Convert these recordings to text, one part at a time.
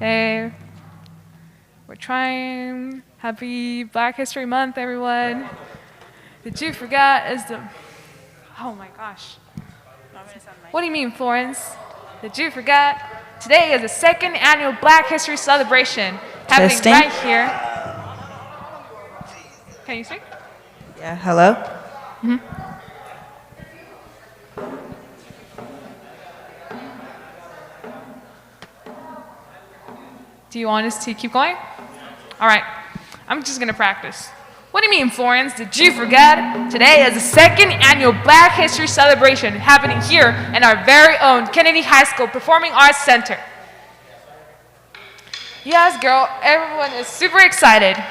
Hey, we're trying. Happy Black History Month, everyone. Did you forget is the... Oh my gosh. What do you mean, Florence? Did you forget? Today is the second annual Black History celebration happening Testing. right here. Can you speak? Yeah, hello? Do you want us to keep going? All right, I'm just gonna practice. What do you mean, Florence? Did you forget? Today is the second annual Black History celebration happening here in our very own Kennedy High School Performing Arts Center. Yes, girl, everyone is super excited.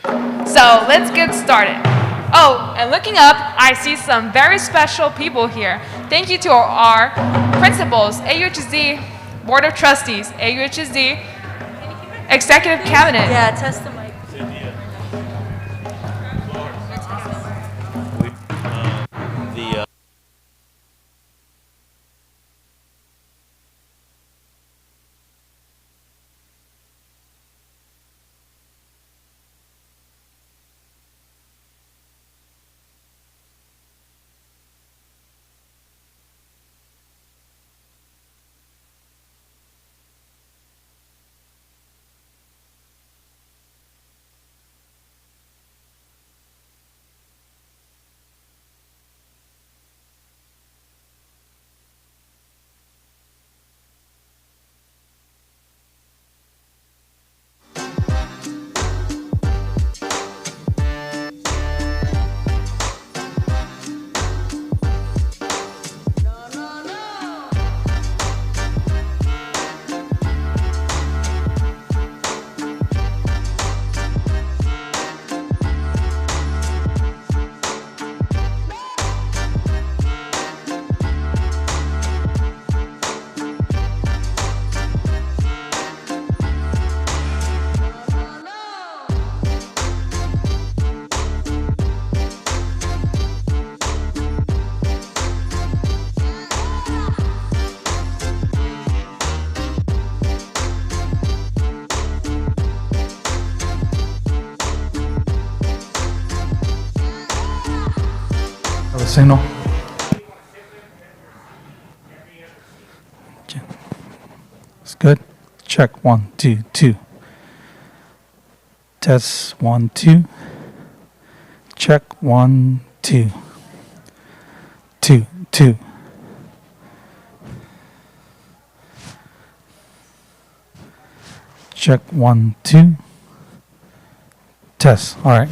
So let's get started. Oh, and looking up, I see some very special people here. Thank you to our principals, AUHSD, Board of Trustees, AUHSD, Executive Cabinet. Yeah, test the mic. Signal. Okay. It's good. Check 1, 2, 2. Test 1, 2. Check 1, 2. 2, 2. Check 1, 2. Test. All right.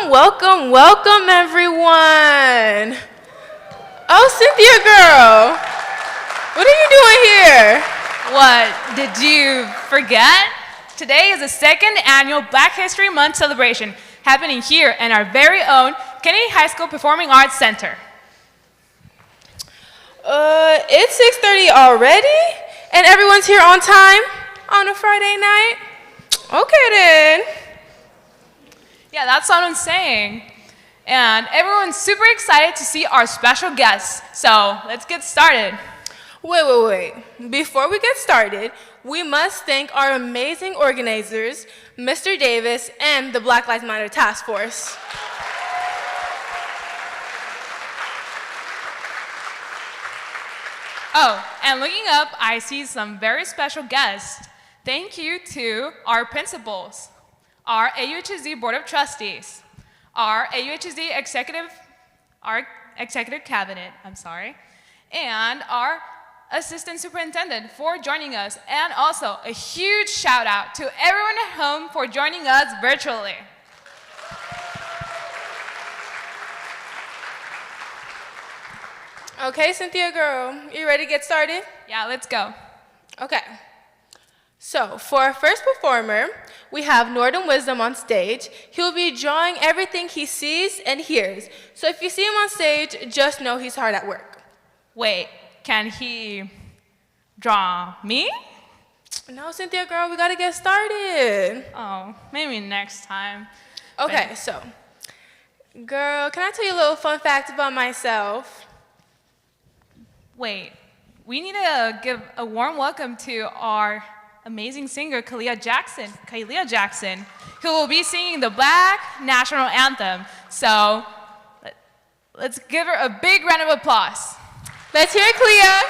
Welcome, everyone. Oh, Cynthia girl, what are you doing here? What, did you forget? Today is the second annual Black History Month celebration happening here in our very own Kennedy High School Performing Arts Center. It's 6:30 already? And everyone's here on time on a Friday night? Okay then. Yeah, that's what I'm saying. And everyone's super excited to see our special guests. So let's get started. Wait. Before we get started, we must thank our amazing organizers, Mr. Davis and the Black Lives Matter Task Force. Oh, and looking up, I see some very special guests. Thank you to our principals, our AUHSD Board of Trustees, our AUHSD Executive Cabinet, and our Assistant Superintendent for joining us, and also a huge shout out to everyone at home for joining us virtually. Okay, Cynthia girl, you ready to get started? Yeah, let's go. Okay. So, for our first performer, we have Northern Wisdom on stage. He'll be drawing everything he sees and hears. So if you see him on stage, just know he's hard at work. Wait, can he draw me? No, Cynthia girl, we gotta get started. Oh, maybe next time. Okay, so, girl, can I tell you a little fun fact about myself? Wait, we need to give a warm welcome to our amazing singer, Kyleah Jackson, who will be singing the Black National Anthem. So let's give her a big round of applause. Let's hear it, Kyleah.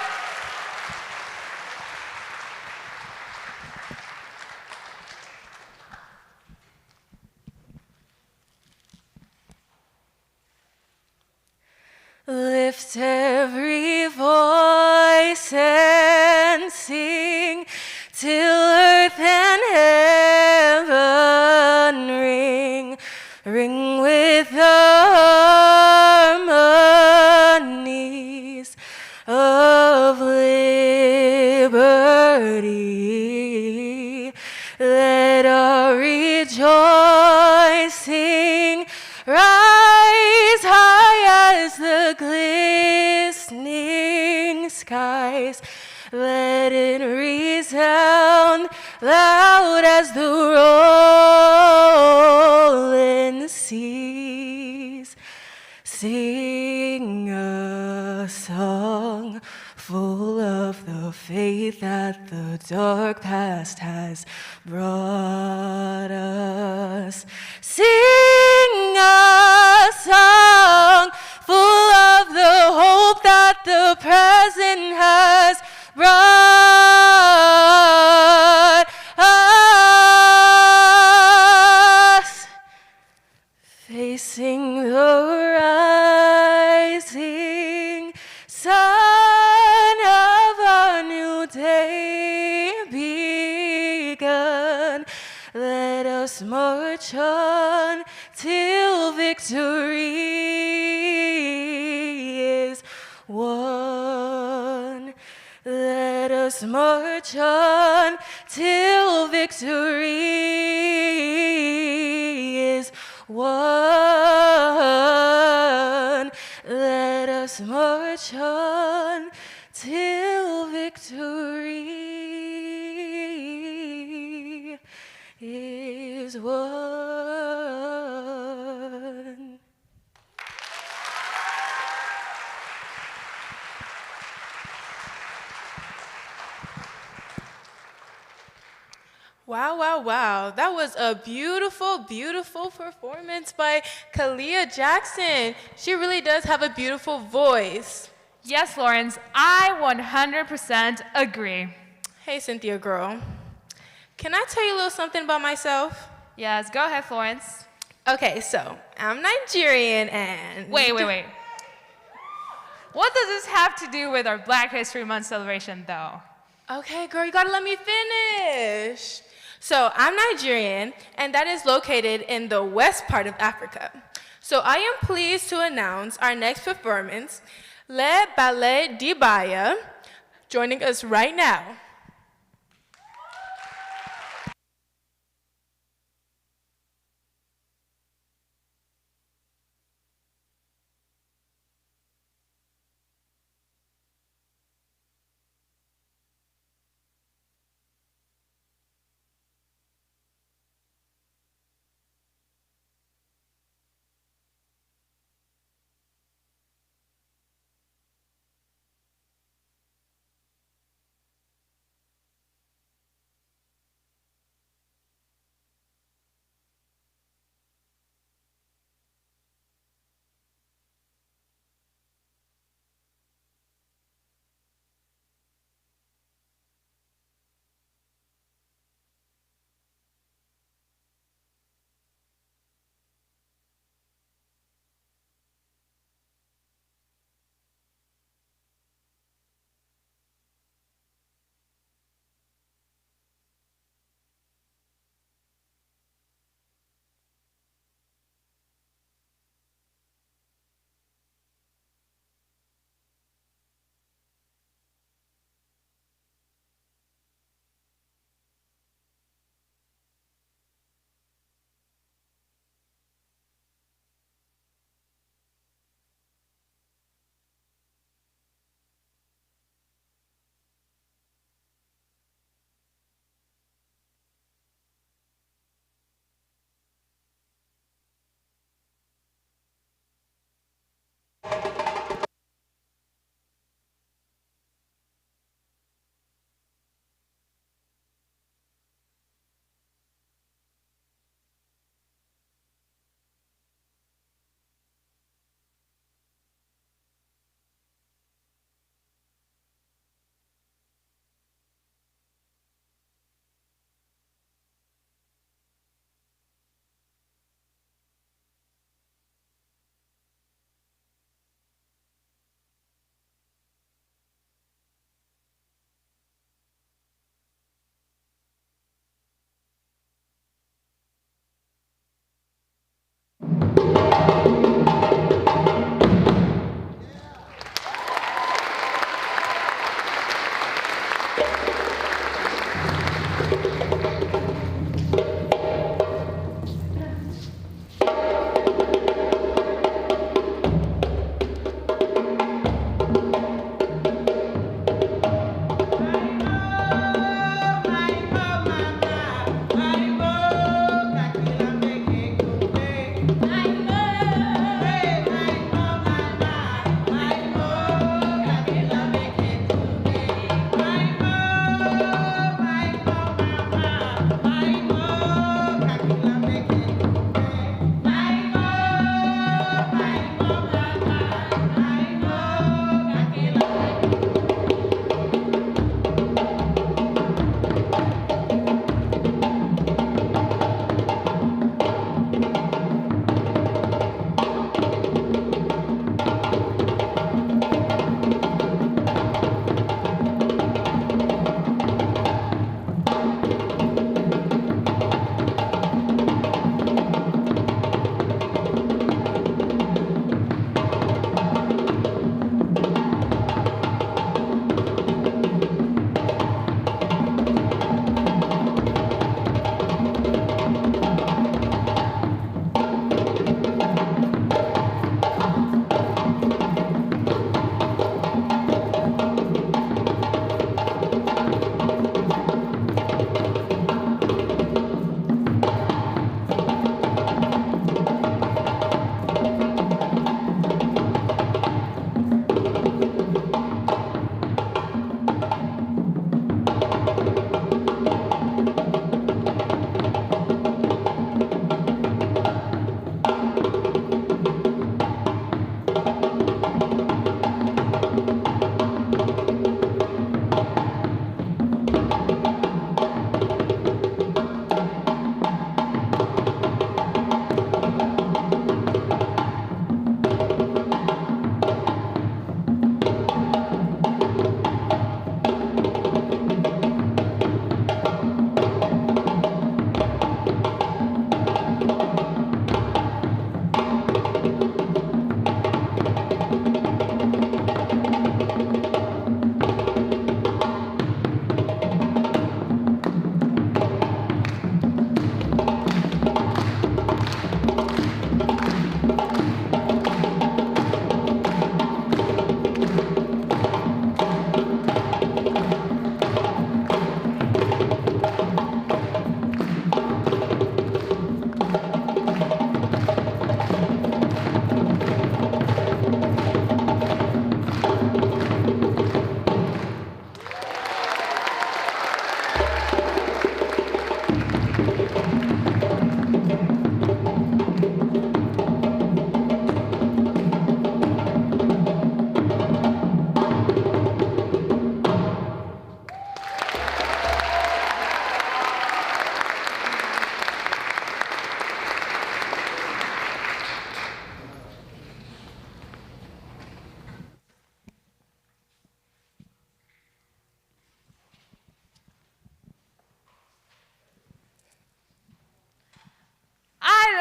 Lift every voice and sing till earth and heaven ring with the harmonies of liberty. Let our rejoicing rise high as the glistening skies. Let it resound loud as the rolling seas. Sing a song full of the faith that the dark past has brought us. Sing a song full of the hope that the present has brought us. Facing the rising sun of a new day begun, let us march on till victory is won. Let us march on till victory is won. Let us march on till victory is won. Wow. That was a beautiful performance by Kyleah Jackson. She really does have a beautiful voice. Yes, Lawrence, I 100% agree. Hey, Cynthia girl. Can I tell you a little something about myself? Yes, go ahead, Florence. Okay, so I'm Nigerian and... Wait. What does this have to do with our Black History Month celebration, though? Okay, girl, you gotta let me finish. So I'm Nigerian, and that is located in the west part of Africa. So I am pleased to announce our next performance, Le Ballet Dembaya, joining us right now.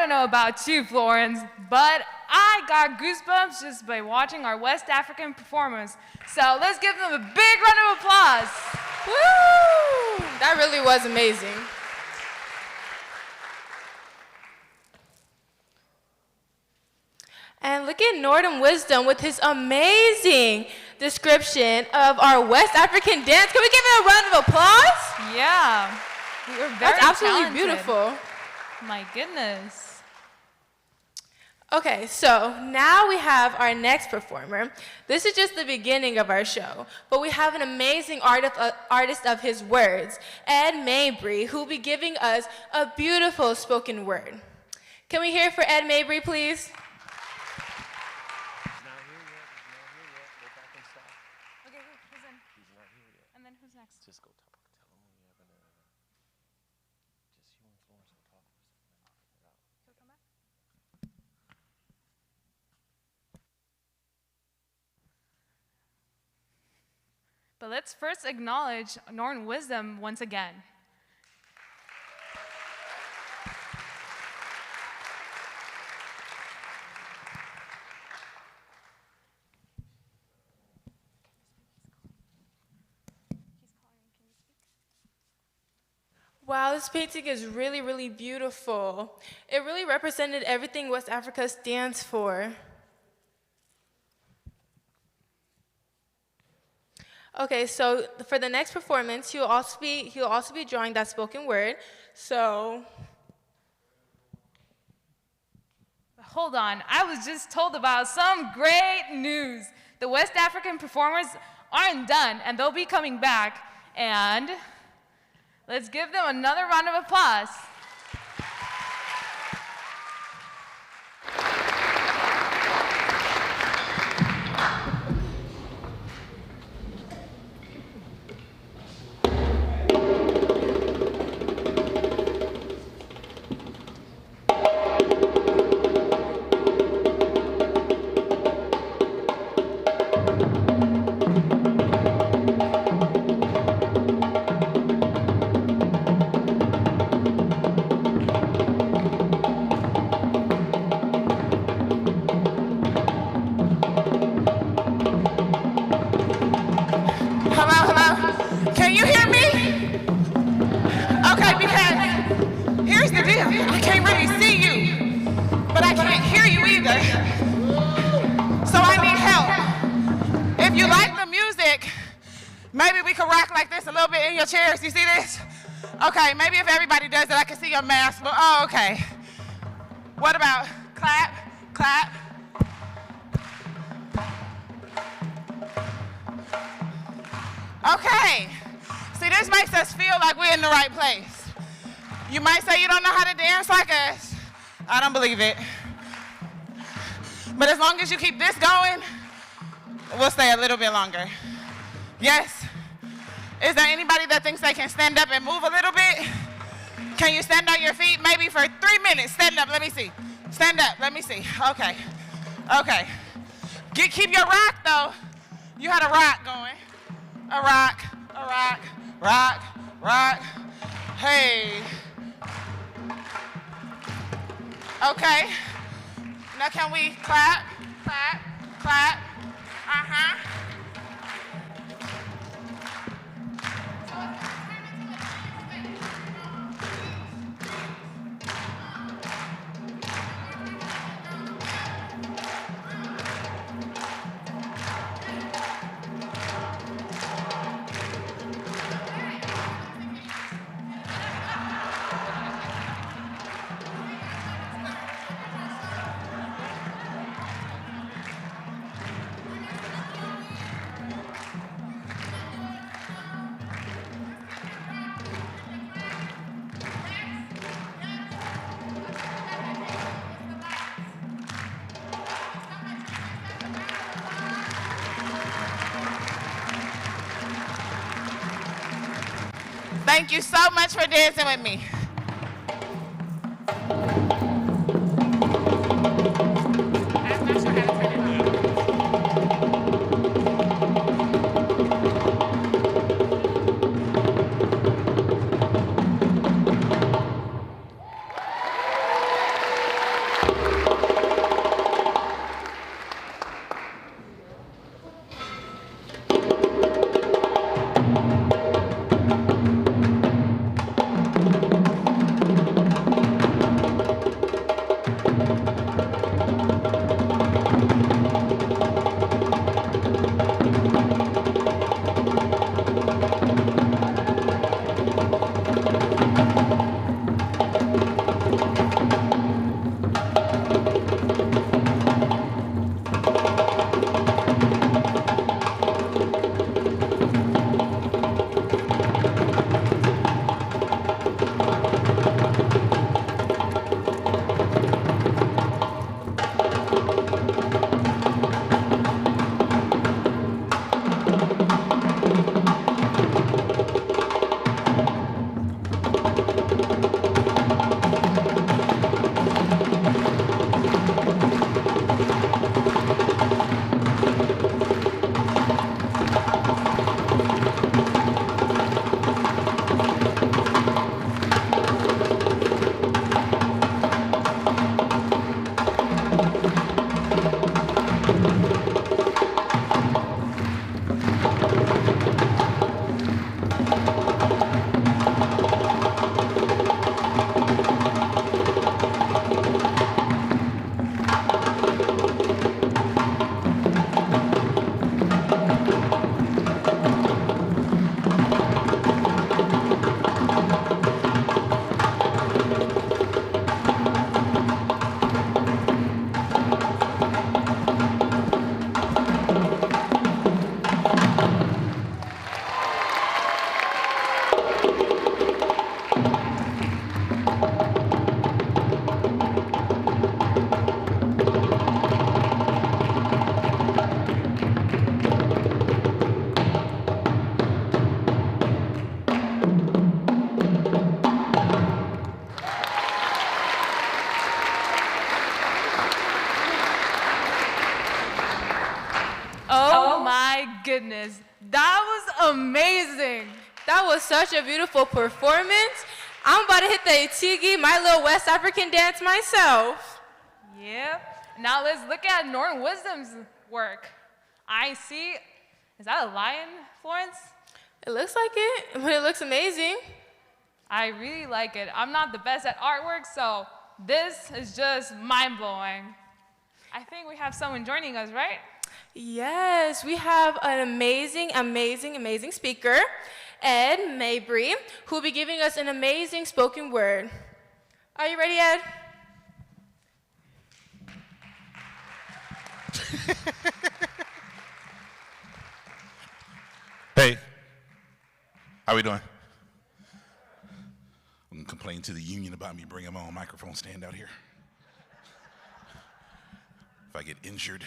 don't know about you, Florence, but I got goosebumps just by watching our West African performers. So let's give them a big round of applause. Woo! That really was amazing. And look at Northern Wisdom with his amazing description of our West African dance. Can we give him a round of applause? Yeah, we were very That's absolutely talented. beautiful. My goodness. Okay, so now we have our next performer. This is just the beginning of our show, but we have an amazing artist of his words, Ed Mabrey, who will be giving us a beautiful spoken word. Can we hear it for Ed Mabrey, please? And then who's next? Just go talk. Tell them we having a. Just you and Florence will talk for something. He'll come back? But let's first acknowledge Northern Wisdom once again. Wow, this painting is really, really beautiful. It really represented everything West Africa stands for. Okay, so for the next performance, he'll also be drawing that spoken word. So, Hold on, I was just told about some great news. The West African performers aren't done, and they'll be coming back. And let's give them another round of applause. Maybe we could rock like this a little bit in your chairs. You see this? Okay, maybe if everybody does it, I can see your mask. But, oh, okay. What about clap, clap? Okay. See, this makes us feel like we're in the right place. You might say you don't know how to dance like us. I don't believe it. But as long as you keep this going, we'll stay a little bit longer. Yes? Is there anybody that thinks they can stand up and move a little bit? Can you stand on your feet maybe for 3 minutes? Stand up, let me see. Stand up, let me see. Okay, okay. Keep your rock though. You had a rock going. A rock, rock, rock. Hey. Okay. Now can we clap, clap, clap? Uh-huh. Thank you so much for dancing with me. I'm not sure how to turn it on. goodness, that was amazing. That was such a beautiful performance. I'm about to hit the Itigi, my little West African dance myself. Yep. Now let's look at Norton Wisdom's work. I see, is that a lion, Florence? It looks like it, but it looks amazing. I really like it. I'm not the best at artwork, so this is just mind-blowing. I think we have someone joining us, right? Yes, we have an amazing speaker, Ed Mabrey, who will be giving us an amazing spoken word. Are you ready, Ed? Hey, how we doing? I'm gonna complain to the union about me bringing my own microphone stand out here. If I get injured.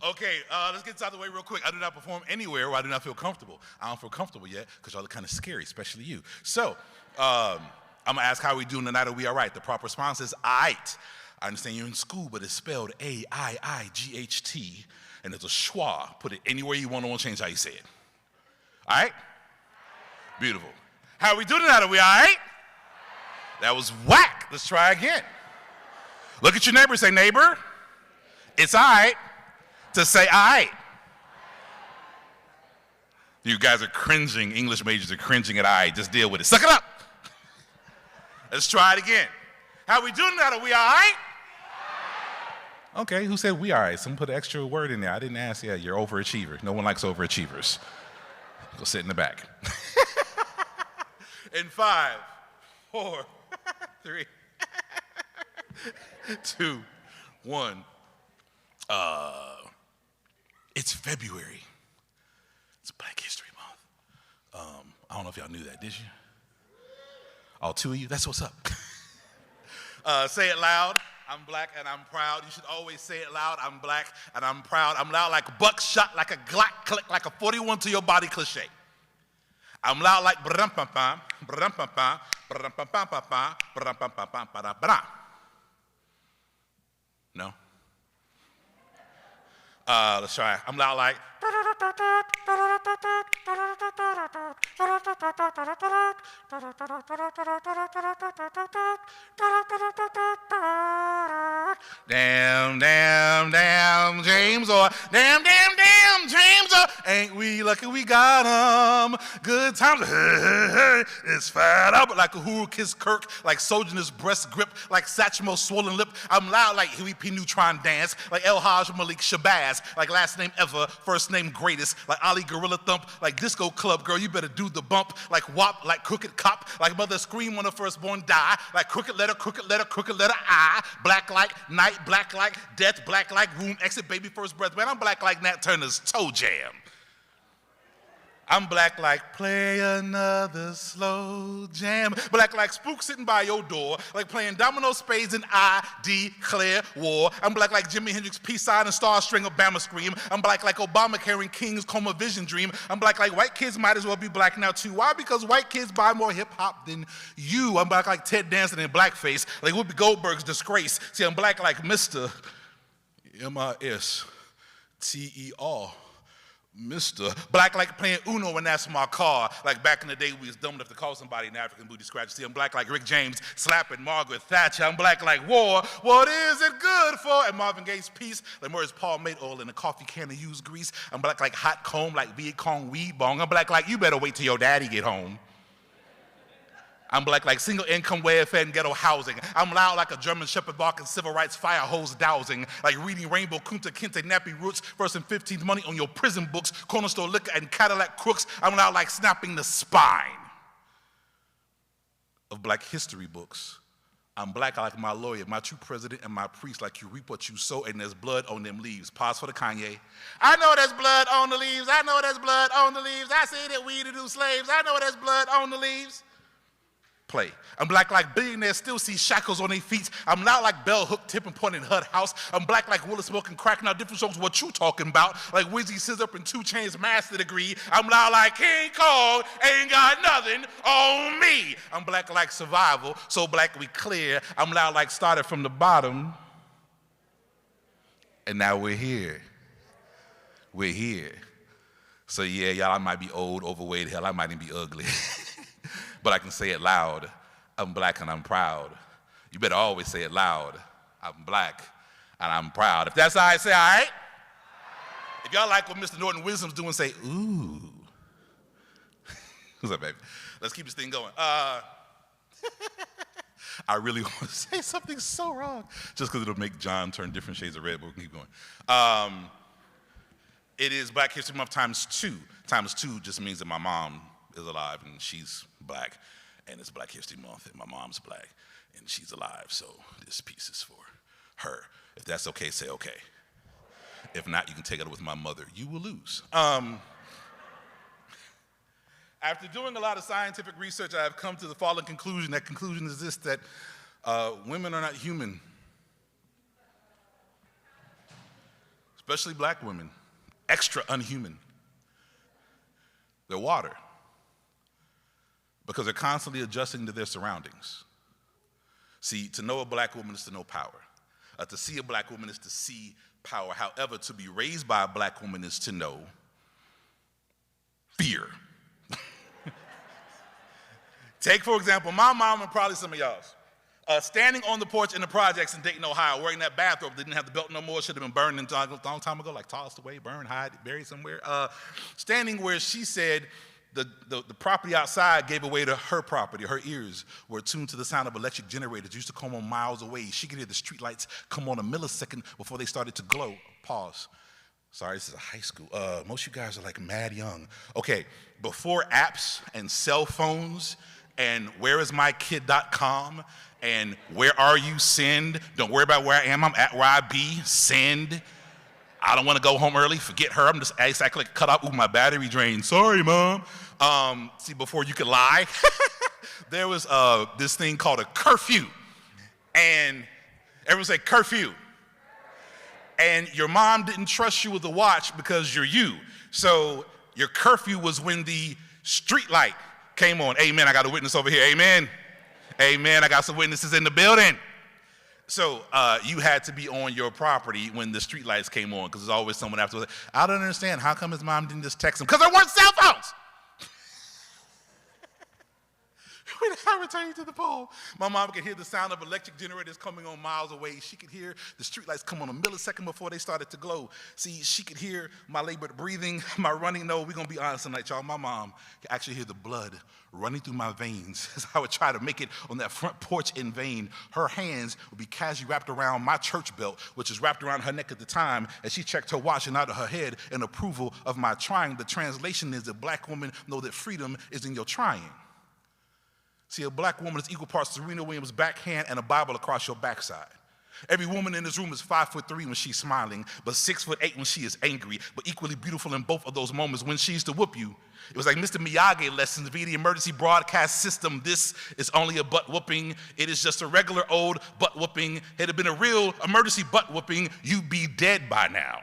Okay, let's get this out of the way real quick. I do not perform anywhere where I do not feel comfortable. I don't feel comfortable yet because y'all are kind of scary, especially you. So, I'm gonna ask how we doing tonight. Are we all right? The proper response is aight. I understand you're in school, but it's spelled A-I-I-G-H-T, and it's a schwa. Put it anywhere you want. I won't change how you say it. All right? Beautiful. How we doing tonight? Are we all right? That was whack. Let's try again. Look at your neighbor. Say, neighbor, it's all right to say all right. You guys are cringing. English majors are cringing at all right. Just deal with it. Suck it up. Let's try it again. How we doing tonight? Are we all right? Okay, who said we all right? Someone put an extra word in there. I didn't ask. Yeah, you're overachiever. No one likes overachievers. Go sit in the back. In 5, 4, 3, 2, 1. It's February. It's Black History Month. I don't know if y'all knew that, did you? All 2 of you? That's what's up. Say it loud. I'm black and I'm proud. You should always say it loud. I'm black and I'm proud. I'm loud like a buckshot, like a Glock click, like a 41 to your body cliche. I'm loud like brum-pum-pum, brum-pum-pum, brum-pum-pum-pum, brum-pum-pum-pum-pum-pum. No? Let's try. I'm loud like. Damn, damn, damn, James, or damn, damn, damn, James, or ain't we lucky we got 'em? Good times, it's fat up like a Huru Kiss Kirk, like Sojourner's breast grip, like Satchmo's swollen lip. I'm loud like Huey P. Neutron dance, like El Haj Malik Shabazz, like last name ever, first name greatest, like Ali Gorilla Thump, like Disco Club Girl, you better do the bump, like WAP, like Crooked Cop, like Mother Scream when her firstborn die, like crooked letter, I, black like night, black like death, black like room, exit, baby, first breath. Man, I'm black like Nat Turner's Toe Jam. I'm black like play another slow jam. Black like spook sitting by your door, like playing domino spades and I declare war. I'm black like Jimi Hendrix Peace Sign and Star String Obama Scream. I'm black like Obama carrying King's Coma Vision Dream. I'm black like white kids might as well be black now too. Why? Because white kids buy more hip hop than you. I'm black like Ted Danson in blackface, like Whoopi Goldberg's Disgrace. See, I'm black like Mr. M-I-S-T-E-R. Mr. Black like playing Uno and that's my car. Like back in the day we was dumb enough to call somebody an African booty scratcher. See, I'm black like Rick James slapping Margaret Thatcher. I'm black like war. What is it good for? And Marvin Gaye's Peace. Like Morris Paul made oil in a coffee can of used grease. I'm black like hot comb, like Viet Cong weed bong. I'm black like you better wait till your daddy get home. I'm black like single income welfare and ghetto housing. I'm loud like a German shepherd barking civil rights fire hose dowsing. Like reading Rainbow Kunta Kinte nappy roots, first and 15th money on your prison books, corner store liquor and Cadillac crooks. I'm loud like snapping the spine of black history books. I'm black like my lawyer, my true president, and my priest, like you reap what you sow, and there's blood on them leaves. Pause for the Kanye. I know there's blood on the leaves. I know there's blood on the leaves. I say that we to do slaves. I know there's blood on the leaves. Play. I'm black like billionaires still see shackles on their feet. I'm loud like Bell Hook, tipping point in HUD House. I'm black like Willis smoking crack. Now different shows what you talking about. Like Wizzy Scissor up in 2 Chainz master degree. I'm loud like King Kong, ain't got nothing on me. I'm black like survival, so black we clear. I'm loud like started from the bottom And now we're here. We're here. So yeah, y'all, I might be old, overweight, hell, I might even be ugly. But I can say it loud. I'm black and I'm proud. You better always say it loud. I'm black and I'm proud. If that's how I say, all right? If y'all like what Mr. Norton Wisdom's doing, say, ooh. What's up, baby? Let's keep this thing going. I really want to say something so wrong, just because it'll make John turn different shades of red, but we can keep going. It is Black History Month times 2. Times 2 just means that my mom is alive and she's black, and it's Black History Month and my mom's black and she's alive, so this piece is for her. If that's okay, say okay. If not, you can take it with my mother. You will lose. After doing a lot of scientific research, I have come to the following conclusion. That conclusion is this, that women are not human, especially black women, extra unhuman. They're water because they're constantly adjusting to their surroundings. See, to know a black woman is to know power. To see a black woman is to see power. However, to be raised by a black woman is to know fear. Take, for example, my mom and probably some of y'all's. Standing on the porch in the projects in Dayton, Ohio, wearing that bathrobe that didn't have the belt no more, should have been burned a long time ago, like tossed away, burned, hide, buried somewhere. Standing where she said the property outside gave away to her property. Her ears were attuned to the sound of electric generators used to come on miles away. She could hear the street lights come on a millisecond before they started to glow. Pause. Sorry, this is a high school. Most of you guys are like mad young. Okay, before apps and cell phones and whereismykid.com and where are you, send. Don't worry about where I am, I'm at where I be, send. I don't want to go home early, forget her. I'm just exactly like cut out, ooh, my battery drained. Sorry, Mom. See, before you could lie, there was this thing called a curfew. And everyone say curfew. And your mom didn't trust you with a watch because you're you. So your curfew was when the street light came on. Amen, I got a witness over here, amen. Amen, I got some witnesses in the building. So you had to be on your property when the street lights came on, because there's always someone afterwards. I don't understand, how come his mom didn't just text him? Because there weren't cell phones. When I returned to the pole, my mom could hear the sound of electric generators coming on miles away. She could hear the streetlights come on a millisecond before they started to glow. See, she could hear my labored breathing, my running nose. We're going to be honest tonight, y'all. My mom could actually hear the blood running through my veins as I would try to make it on that front porch in vain. Her hands would be casually wrapped around my church belt, which was wrapped around her neck at the time, as she checked her watch and nodded her head in approval of my trying. The translation is that black women know that freedom is in your trying. See, a black woman is equal parts Serena Williams' backhand and a Bible across your backside. Every woman in this room is 5'3" when she's smiling, but 6'8" when she is angry, but equally beautiful in both of those moments when she used to whoop you. It was like Mr. Miyagi lessons via the emergency broadcast system. This is only a butt whooping. It is just a regular old butt whooping. Had it been a real emergency butt whooping, you'd be dead by now.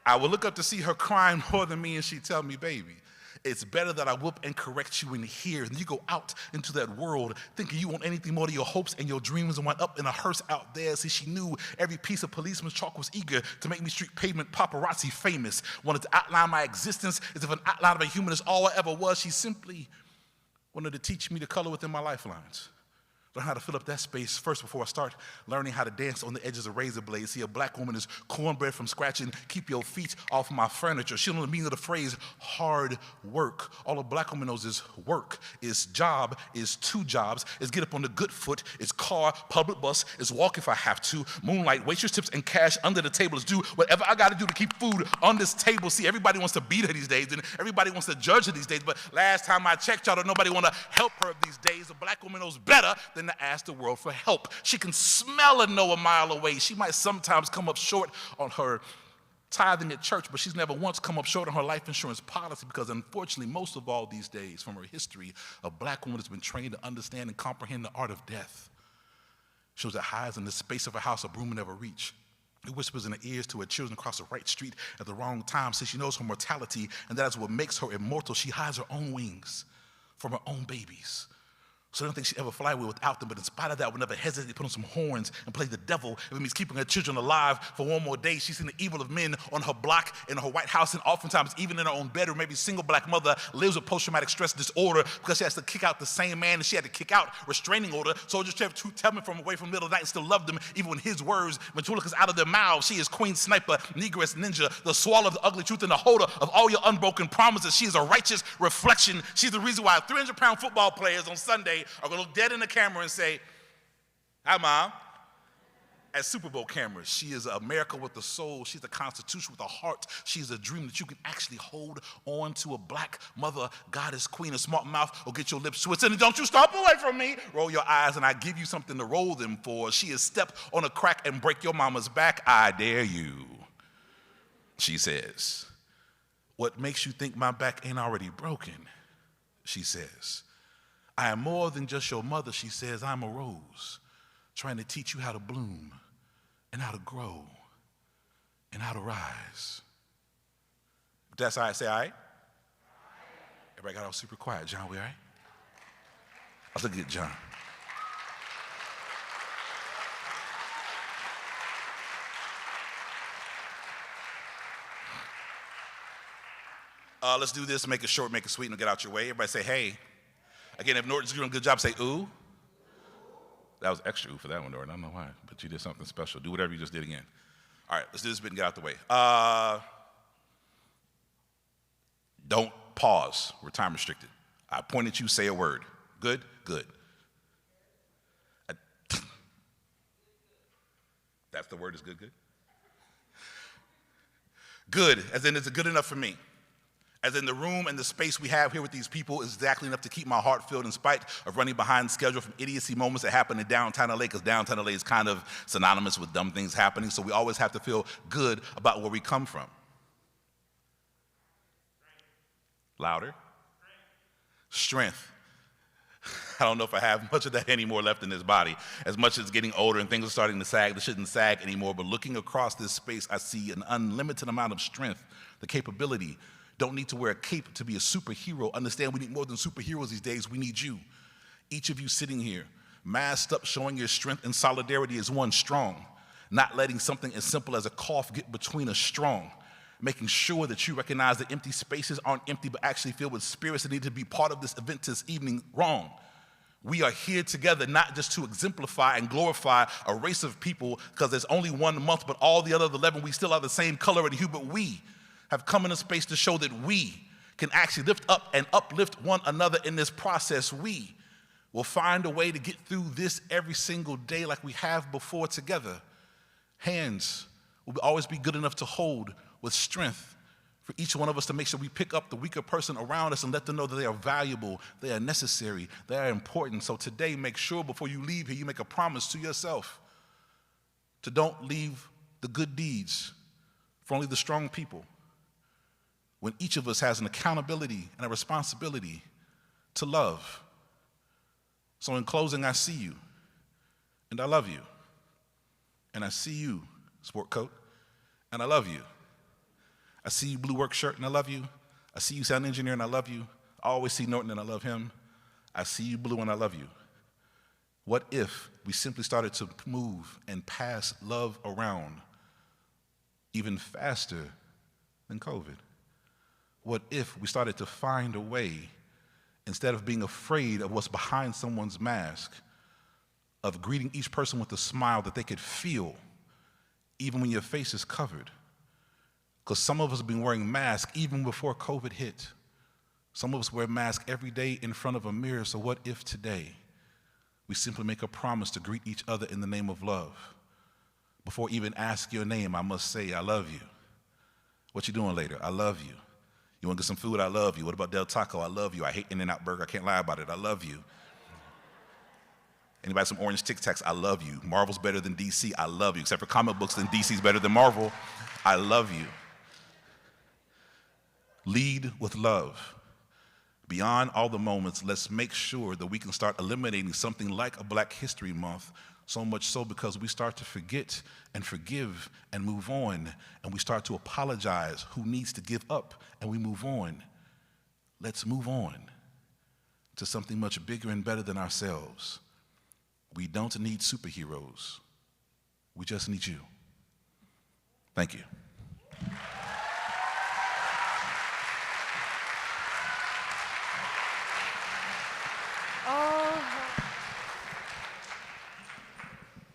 I would look up to see her crying more than me, and she'd tell me, baby, it's better that I whoop and correct you in here than you go out into that world thinking you want anything more than your hopes and your dreams and wind up in a hearse out there. See, she knew every piece of policeman's chalk was eager to make me street pavement paparazzi famous. Wanted to outline my existence as if an outline of a human is all I ever was. She simply wanted to teach me the color within my lifelines. Learn how to fill up that space first before I start learning how to dance on the edges of razor blades. See, a black woman is cornbread from scratch and keep your feet off my furniture. She don't know the meaning of the phrase hard work. All a black woman knows is work, is job, is 2 jobs, is get up on the good foot, is car, public bus, is walk if I have to, moonlight, waitress tips, and cash under the table is do whatever I got to do to keep food on this table. See, everybody wants to beat her these days, and everybody wants to judge her these days, but last time I checked, y'all, nobody want to help her these days. A black woman knows better than to ask the world for help. She can smell a no a mile away. She might sometimes come up short on her tithing at church, but she's never once come up short on her life insurance policy, because unfortunately, most of all these days, from her history, a black woman has been trained to understand and comprehend the art of death. Shows that hides in the space of a house a broom will never reach. It whispers in her ears to her children across the right street at the wrong time, since she knows her mortality, and that is what makes her immortal. She hides her own wings from her own babies, So I don't think she'd ever fly away without them, but in spite of that, would never hesitate to put on some horns and play the devil if it means keeping her children alive for one more day. She's seen the evil of men on her block, in her White House, and oftentimes even in her own bedroom. Maybe a single black mother lives with post-traumatic stress disorder because she has to kick out the same man that she had to kick out, restraining order. Soldiers try to tell him from away from the middle of the night and still love them, even when his words, when Tula comes out of their mouths. She is queen sniper, negress ninja, the swallow of the ugly truth and the holder of all your unbroken promises. She is a righteous reflection. She's the reason why 300-pound football players on Sunday are going to look dead in the camera and say, "Hi, Mom." As Super Bowl cameras, she is America with a soul. She's the Constitution with a heart. She's a dream that you can actually hold on to. A black mother, goddess, queen, a smart mouth will get your lips twisted. And don't you stop away from me. Roll your eyes and I give you something to roll them for. She is step on a crack and break your mama's back. I dare you. She says, "What makes you think my back ain't already broken?" She says, "I am more than just your mother," she says. "I'm a rose trying to teach you how to bloom and how to grow and how to rise." That's all right. Say all right. Everybody got all super quiet. John, we all right? Let's look at John. Let's do this, make it short, make it sweet, and get out your way. Everybody say, "Hey." Again, if Norton's doing a good job, say, "Ooh." That was extra ooh for that one, Norton. I don't know why, but you did something special. Do whatever you just did again. All right, let's do this bit and get out the way. Don't pause. We're time restricted. I point at you, say a word. Good? Good. That's the word is good, good? Good, as in is it good enough for me? As in the room and the space we have here with these people is exactly enough to keep my heart filled in spite of running behind schedule from idiocy moments that happen in downtown LA, because downtown LA is kind of synonymous with dumb things happening, so we always have to feel good about where we come from. Louder. Strength. I don't know if I have much of that anymore left in this body. As much as getting older and things are starting to sag, they shouldn't sag anymore, but looking across this space, I see an unlimited amount of strength, the capability. Don't need to wear a cape to be a superhero. Understand we need more than superheroes these days. We need you. Each of you sitting here, masked up, showing your strength and solidarity as one strong. Not letting something as simple as a cough get between us strong. Making sure that you recognize that empty spaces aren't empty, but actually filled with spirits that need to be part of this event this evening wrong. We are here together not just to exemplify and glorify a race of people, because there's only 1 month, but all the other 11, we still are the same color and hue, but we have come in a space to show that we can actually lift up and uplift one another in this process. We will find a way to get through this every single day like we have before together. Hands will always be good enough to hold with strength for each one of us to make sure we pick up the weaker person around us and let them know that they are valuable, they are necessary, they are important. So today, make sure before you leave here, you make a promise to yourself to don't leave the good deeds for only the strong people, when each of us has an accountability and a responsibility to love. So in closing, I see you, and I love you. And I see you, sport coat, and I love you. I see you, blue work shirt, and I love you. I see you, sound engineer, and I love you. I always see Norton, and I love him. I see you, blue, and I love you. What if we simply started to move and pass love around even faster than COVID? What if we started to find a way, instead of being afraid of what's behind someone's mask, of greeting each person with a smile that they could feel even when your face is covered? Because some of us have been wearing masks even before COVID hit. Some of us wear masks every day in front of a mirror. So what if today we simply make a promise to greet each other in the name of love? Before even ask your name, I must say, I love you. What you doing later? I love you. You want to get some food? I love you. What about Del Taco? I love you. I hate In-N-Out Burger. I can't lie about it. I love you. Anybody some orange Tic Tacs? I love you. Marvel's better than DC. I love you. Except for comic books, then DC's better than Marvel. I love you. Lead with love. Beyond all the moments, let's make sure that we can start eliminating something like a Black History Month, so much so because we start to forget and forgive and move on, and we start to apologize who needs to give up, and we move on. Let's move on. to something much bigger and better than ourselves. We don't need superheroes. We just need you. Thank you.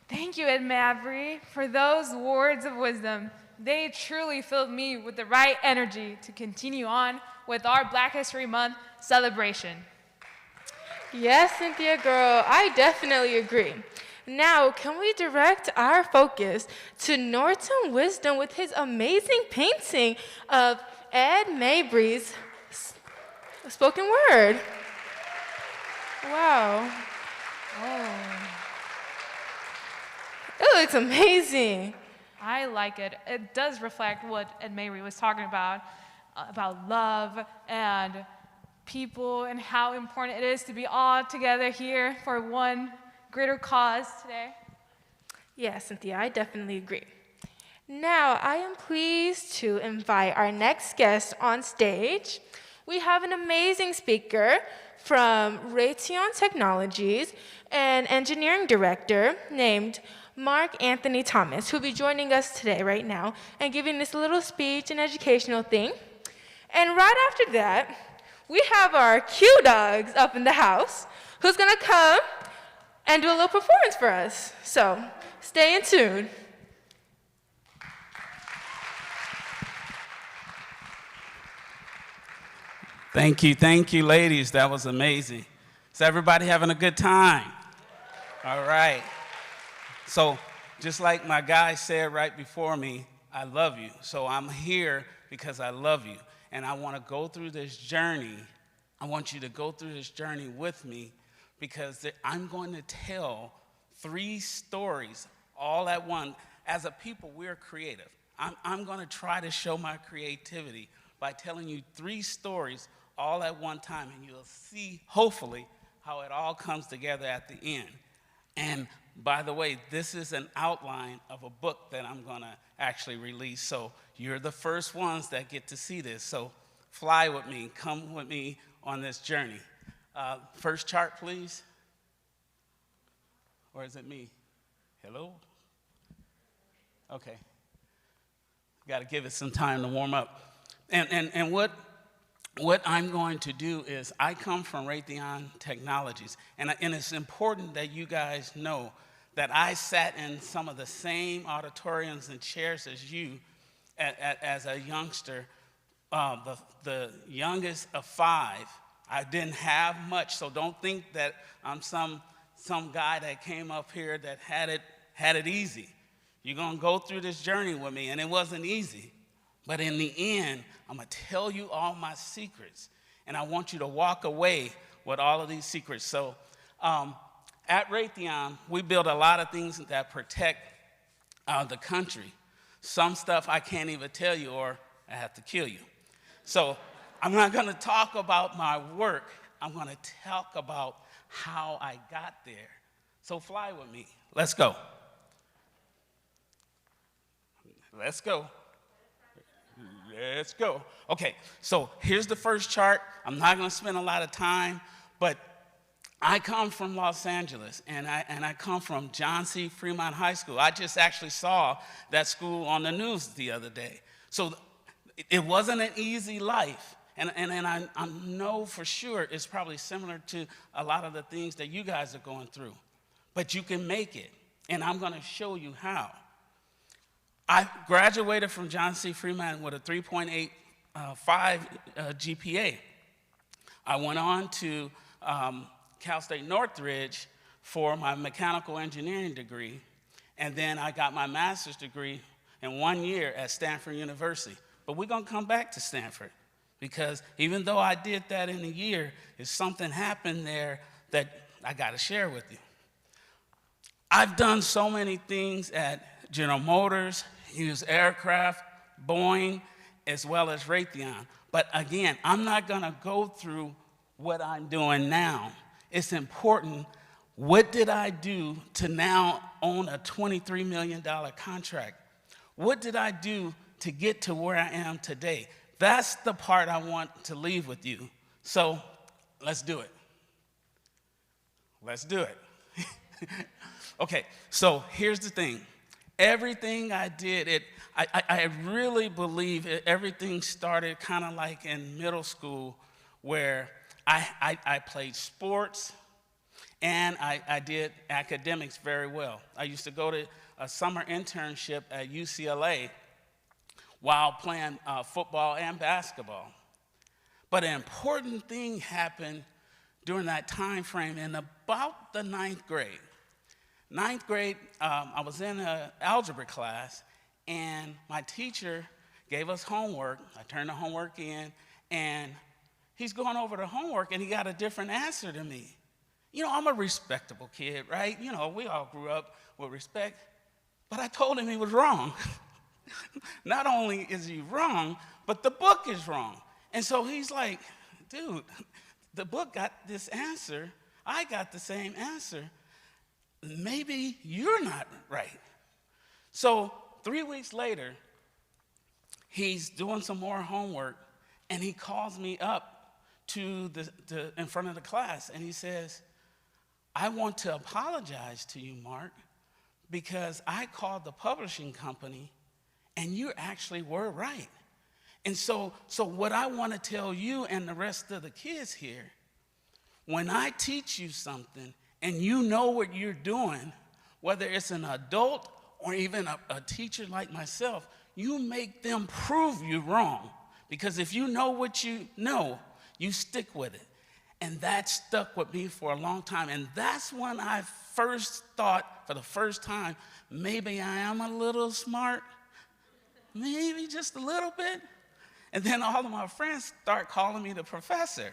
Thank you, Ed Mabrey, for those words of wisdom. They truly filled me with the right energy to continue on with our Black History Month celebration. Yes, Cynthia girl, I definitely agree. Now, can we direct our focus to Norton Wisdom with his amazing painting of Ed Mabrey's spoken word? Wow. Oh. It looks amazing. I like it. It does reflect what Ed Mabrey was talking about love and people and how important it is to be all together here for one greater cause today. Yes, Cynthia, I definitely agree. Now, I am pleased to invite our next guest on stage. We have an amazing speaker from Raytheon Technologies, an engineering director named Mark Anthony Thomas, who'll be joining us today right now and giving this little speech and educational thing. And right after that, we have our Q Dogs up in the house who's gonna come and do a little performance for us. So stay in tune. Thank you, ladies. That was amazing. Is everybody having a good time? All right. So, just like my guy said right before me, I love you. So I'm here because I love you. And I want to go through this journey. I want you to go through this journey with me because I'm going to tell 3 stories all at once. As a people, we're creative. I'm going to try to show my creativity by telling you 3 stories all at one time, and you'll see, hopefully, how it all comes together at the end. And by the way, this is an outline of a book that I'm going to actually release, so you're the first ones that get to see this. So fly with me, come with me on this journey. First chart, please. Or is it me? Hello? Okay. Got to give it some time to warm up. And what I'm going to do is I come from Raytheon Technologies, and it's important that you guys know that I sat in some of the same auditoriums and chairs as you as a youngster, the youngest of 5. I didn't have much, so don't think that I'm some guy that came up here that had it easy. You're going to go through this journey with me, and it wasn't easy. But in the end, I'm going to tell you all my secrets, and I want you to walk away with all of these secrets. So at Raytheon, we build a lot of things that protect the country. Some stuff I can't even tell you, or I have to kill you. So I'm not going to talk about my work. I'm going to talk about how I got there. So fly with me. Let's go. Let's go. Let's go. Okay, so here's the first chart. I'm not going to spend a lot of time, but I come from Los Angeles, and I come from John C. Fremont High School. I just actually saw that school on the news the other day. So it wasn't an easy life, and I know for sure it's probably similar to a lot of the things that you guys are going through. But you can make it, and I'm going to show you how. I graduated from John C. Fremont with a 3.85 GPA. I went on to Cal State Northridge for my mechanical engineering degree, and then I got my master's degree in 1 year at Stanford University. But we're going to come back to Stanford because even though I did that in a year, if something happened there that I got to share with you. I've done so many things at General Motors, Hughes Aircraft, Boeing, as well as Raytheon. But again, I'm not going to go through what I'm doing now. It's important, what did I do to now own a $23 million contract? What did I do to get to where I am today? That's the part I want to leave with you. So let's do it. Let's do it. Okay, so here's the thing. Everything I did, I really believe everything started kind of like in middle school where I played sports and I did academics very well. I used to go to a summer internship at UCLA while playing football and basketball. But an important thing happened during that time frame in about the 9th grade. 9th grade, I was in an algebra class, and my teacher gave us homework. I turned the homework in, and he's going over the homework, and he got a different answer to me. You know, I'm a respectable kid, right? You know, we all grew up with respect, but I told him he was wrong. Not only is he wrong, but the book is wrong. And so he's like, dude, the book got this answer. I got the same answer. Maybe you're not right. So 3 weeks later, he's doing some more homework, and he calls me up to in front of the class, and he says, I want to apologize to you, Mark, because I called the publishing company, and you actually were right. And so what I want to tell you and the rest of the kids here, when I teach you something and you know what you're doing, whether it's an adult or even a teacher like myself, you make them prove you wrong. Because if you know what you know, you stick with it. And that stuck with me for a long time. And that's when I first thought, for the first time, maybe I am a little smart. Maybe just a little bit. And then all of my friends start calling me the professor.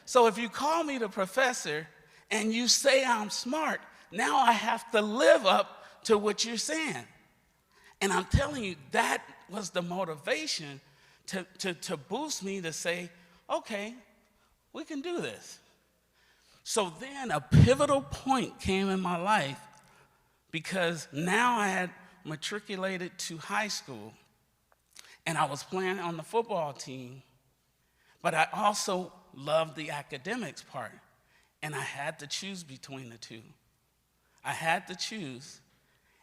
So if you call me the professor and you say I'm smart, now I have to live up to what you're saying. And I'm telling you, that was the motivation to boost me to say, okay, we can do this. So then a pivotal point came in my life because now I had matriculated to high school and I was playing on the football team, but I also loved the academics part, and I had to choose between the two. I had to choose,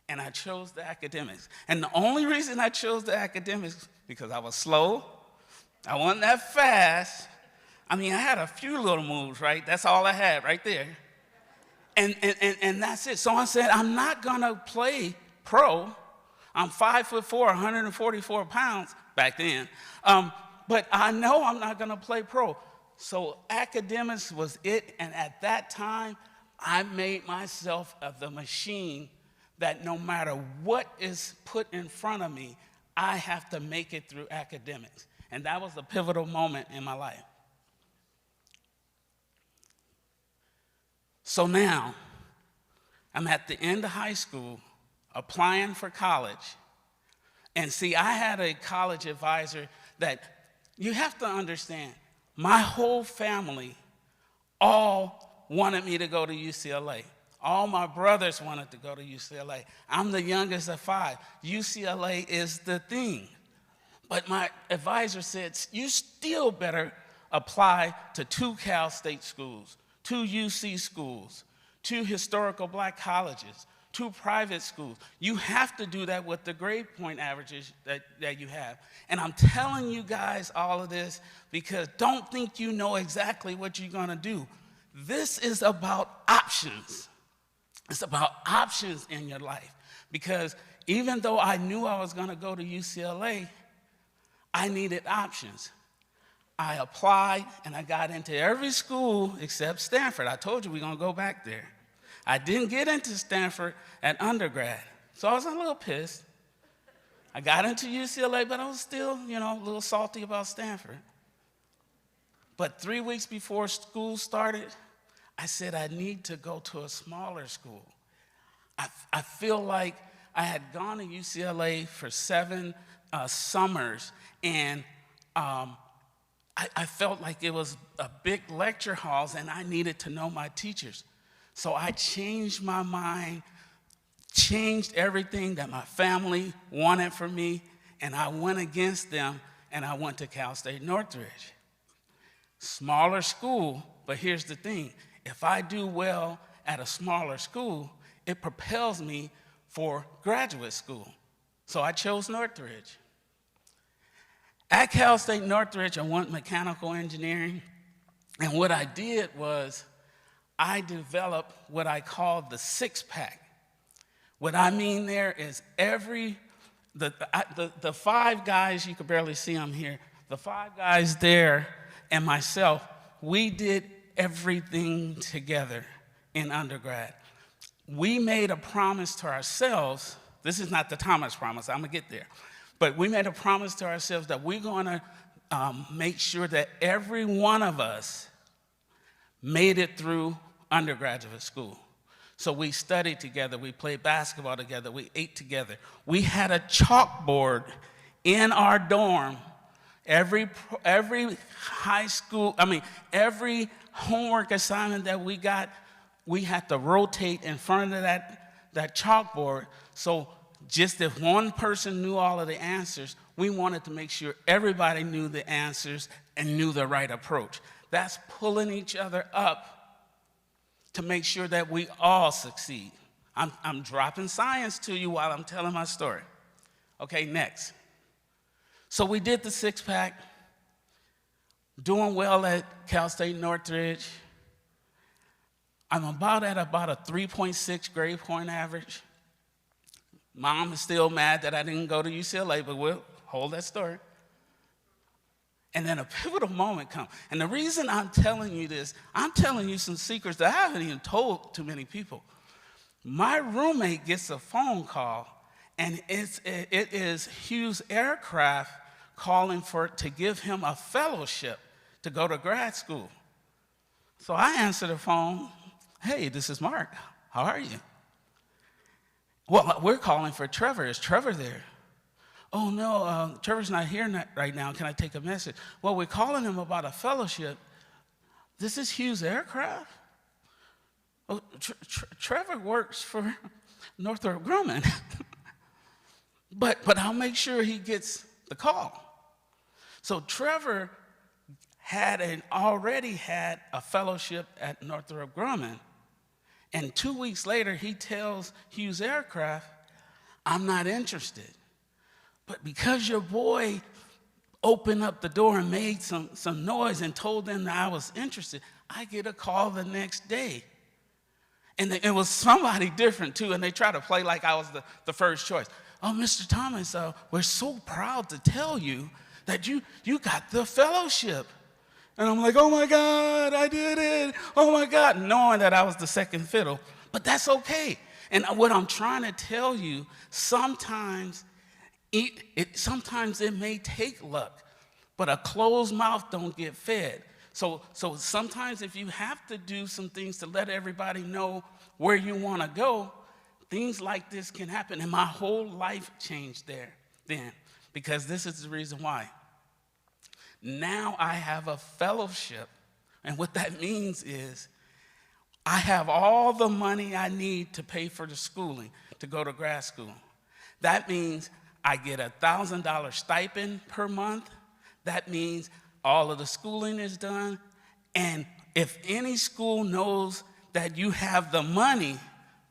and I chose the academics. And the only reason I chose the academics, because I was slow, I wasn't that fast. I mean, I had a few little moves, right? That's all I had right there. And that's it. So I said, I'm not gonna play pro. I'm 5'4", 144 pounds back then. But I know I'm not gonna play pro. So academics was it, and at that time, I made myself the machine that no matter what is put in front of me, I have to make it through academics. And that was a pivotal moment in my life. So now, I'm at the end of high school, applying for college. And see, I had a college advisor that you have to understand, my whole family all wanted me to go to UCLA. All my brothers wanted to go to UCLA. I'm the youngest of 5. UCLA is the thing. But my advisor said, you still better apply to 2 Cal State schools, 2 UC schools, 2 historical black colleges, 2 private schools. You have to do that with the grade point averages that you have. And I'm telling you guys all of this because don't think you know exactly what you're gonna do. This is about options. It's about options in your life. Because even though I knew I was gonna go to UCLA, I needed options. I applied and I got into every school except Stanford. I told you we're gonna go back there. I didn't get into Stanford at undergrad, so I was a little pissed. I got into UCLA, but I was still, a little salty about Stanford. But 3 weeks before school started, I said I need to go to a smaller school. I feel like I had gone to UCLA for 7 summers, and I felt like it was a big lecture halls, and I needed to know my teachers. So I changed my mind, changed everything that my family wanted for me, and I went against them, and I went to Cal State Northridge. Smaller school, but here's the thing. if I do well at a smaller school, it propels me for graduate school. So I chose Northridge. At Cal State Northridge, I went mechanical engineering, and what I did was I developed what I call the six-pack. What I mean there is the five guys, you could barely see them here, the five guys there and myself, we did everything together in undergrad. We made a promise to ourselves. This is not the Thomas promise, I'm gonna get there. But we made a promise to ourselves that we're gonna make sure that every one of us made it through undergraduate school. So we studied together, we played basketball together, we ate together. We had a chalkboard in our dorm. Every every homework assignment that we got, we had to rotate in front of that chalkboard. So just if one person knew all of the answers, we wanted to make sure everybody knew the answers and knew the right approach. That's pulling each other up to make sure that we all succeed. I'm dropping science to you while I'm telling my story. Okay, next. So we did the six-pack, doing well at Cal State Northridge. I'm at about a 3.6 grade point average. Mom is still mad that I didn't go to UCLA, but we'll hold that story. And then a pivotal moment comes. And the reason I'm telling you this, I'm telling you some secrets that I haven't even told to many people. My roommate gets a phone call, and it is Hughes Aircraft calling to give him a fellowship to go to grad school. So I answer the phone, hey, this is Mark, how are you? Well, we're calling for Trevor, is Trevor there? Oh no, Trevor's not here right now, can I take a message? Well, we're calling him about a fellowship. This is Hughes Aircraft? Oh, Trevor works for Northrop Grumman. but I'll make sure he gets the call. So Trevor already had a fellowship at Northrop Grumman, and 2 weeks later he tells Hughes Aircraft, I'm not interested. But because your boy opened up the door and made some noise and told them that I was interested, I get a call the next day. And it was somebody different too, and they try to play like I was the first choice. Oh, Mr. Thomas, we're so proud to tell you that you got the fellowship. And I'm like, oh my God, I did it. Oh my God, knowing that I was the second fiddle. But that's okay. And what I'm trying to tell you, sometimes it may take luck, but a closed mouth don't get fed. So sometimes if you have to do some things to let everybody know where you want to go, things like this can happen. And my whole life changed then, because this is the reason why. Now I have a fellowship, and what that means is I have all the money I need to pay for the schooling to go to grad school. That means I get a $1,000 stipend per month. That means all of the schooling is done. And if any school knows that you have the money,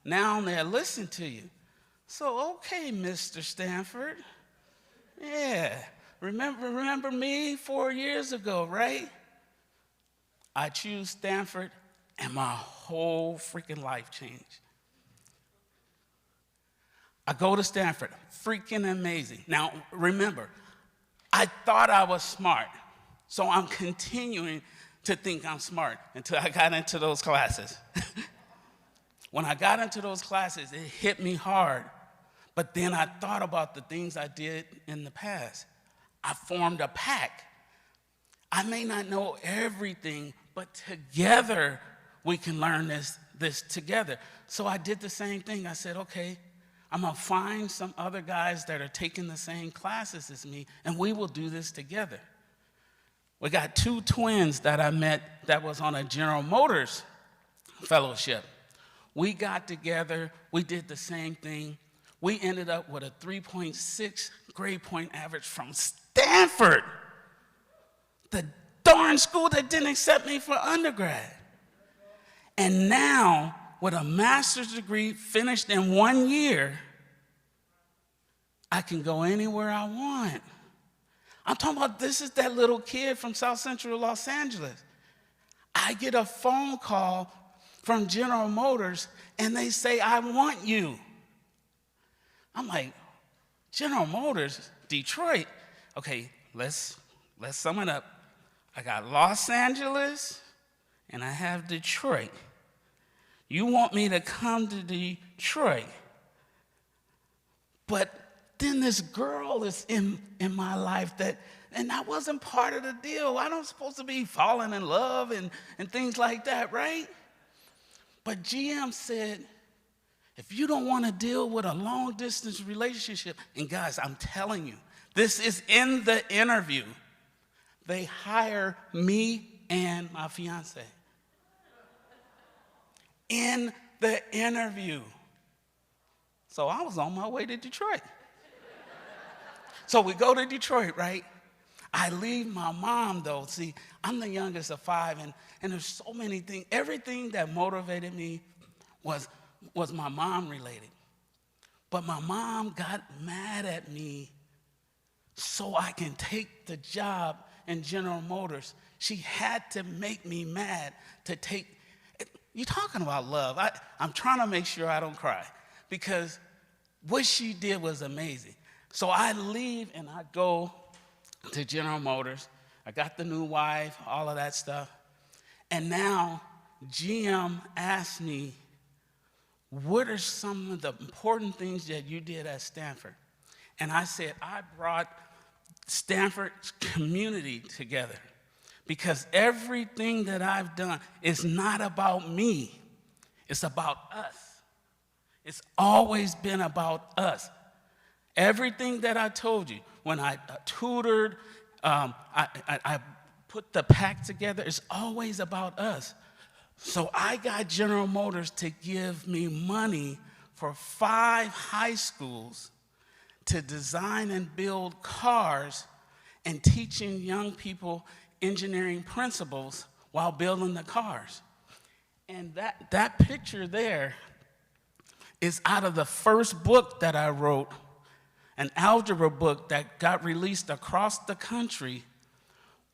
now they'll listen to you. So, okay, Mr. Stanford. Yeah, remember me 4 years ago, right? I choose Stanford, and my whole freaking life changed. I go to Stanford, freaking amazing. Now, remember, I thought I was smart, so I'm continuing to think I'm smart until I got into those classes. When I got into those classes, it hit me hard, but then I thought about the things I did in the past. I formed a pack. I may not know everything, but together we can learn this together. So I did the same thing. I said, okay, I'm gonna find some other guys that are taking the same classes as me, and we will do this together. We got 2 twins that I met that was on a General Motors fellowship. We got together, we did the same thing. We ended up with a 3.6 grade point average from Stanford, the darn school that didn't accept me for undergrad. And now, with a master's degree finished in 1 year, I can go anywhere I want. I'm talking about this is that little kid from South Central Los Angeles. I get a phone call from General Motors, and they say, I want you. I'm like, General Motors, Detroit. Okay, let's sum it up. I got Los Angeles, and I have Detroit. You want me to come to Detroit. But then this girl is in my life and that wasn't part of the deal. I don't supposed to be falling in love and things like that, right? But GM said, if you don't want to deal with a long distance relationship, and guys, I'm telling you, this is in the interview, they hire me and my fiance. In the interview. So I was on my way to Detroit. So we go to Detroit, right? I leave my mom, though. See, I'm the youngest of 5, and there's so many things. Everything that motivated me was my mom related. But my mom got mad at me so I can take the job in General Motors. She had to make me mad to take. You're talking about love. I'm trying to make sure I don't cry because what she did was amazing. So I leave and I go to General Motors. I got the new wife, all of that stuff. And now GM asked me, what are some of the important things that you did at Stanford? And I said, I brought Stanford's community together because everything that I've done is not about me. It's about us. It's always been about us. Everything that I told you, when I tutored, I put the pack together, it's always about us. So I got General Motors to give me money for 5 high schools to design and build cars and teaching young people engineering principles while building the cars. And that picture there is out of the first book that I wrote, an algebra book that got released across the country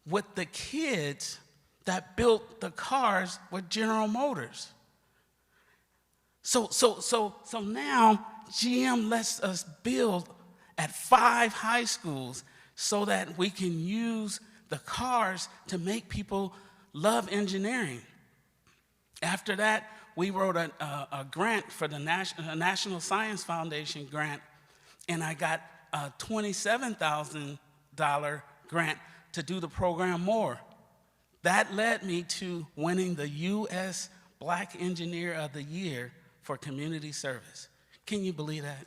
with the kids that built the cars with General Motors. So now GM lets us build at 5 high schools so that we can use the cars to make people love engineering. After that, we wrote a grant for the National Science Foundation grant, and I got a $27,000 grant to do the program more. That led me to winning the U.S. Black Engineer of the Year for community service. Can you believe that?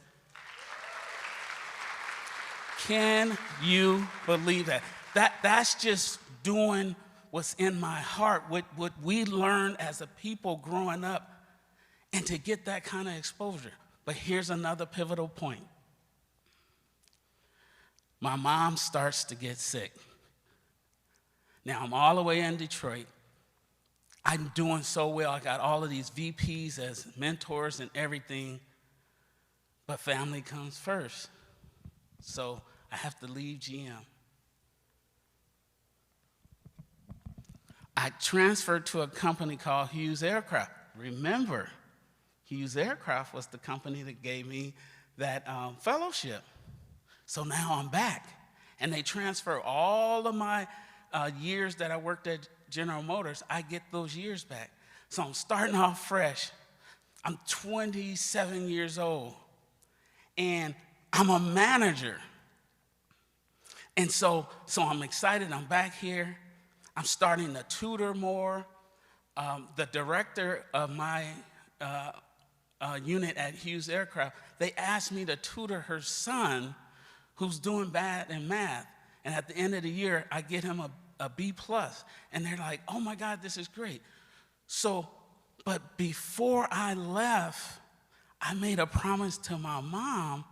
Can you believe that? That's just doing what's in my heart, what we learned as a people growing up, and to get that kind of exposure. But here's another pivotal point. My mom starts to get sick. Now, I'm all the way in Detroit. I'm doing so well. I got all of these VPs as mentors and everything, but family comes first. So I have to leave GM. I transferred to a company called Hughes Aircraft. Remember, Hughes Aircraft was the company that gave me that fellowship. So now I'm back. And they transfer all of my years that I worked at General Motors, I get those years back. So I'm starting off fresh. I'm 27 years old. And I'm a manager. And so I'm excited. I'm back here. I'm starting to tutor more. The director of my unit at Hughes Aircraft, they asked me to tutor her son who's doing bad in math. And at the end of the year, I get him a B+. And they're like, oh my God, this is great. So, but before I left, I made a promise to my mom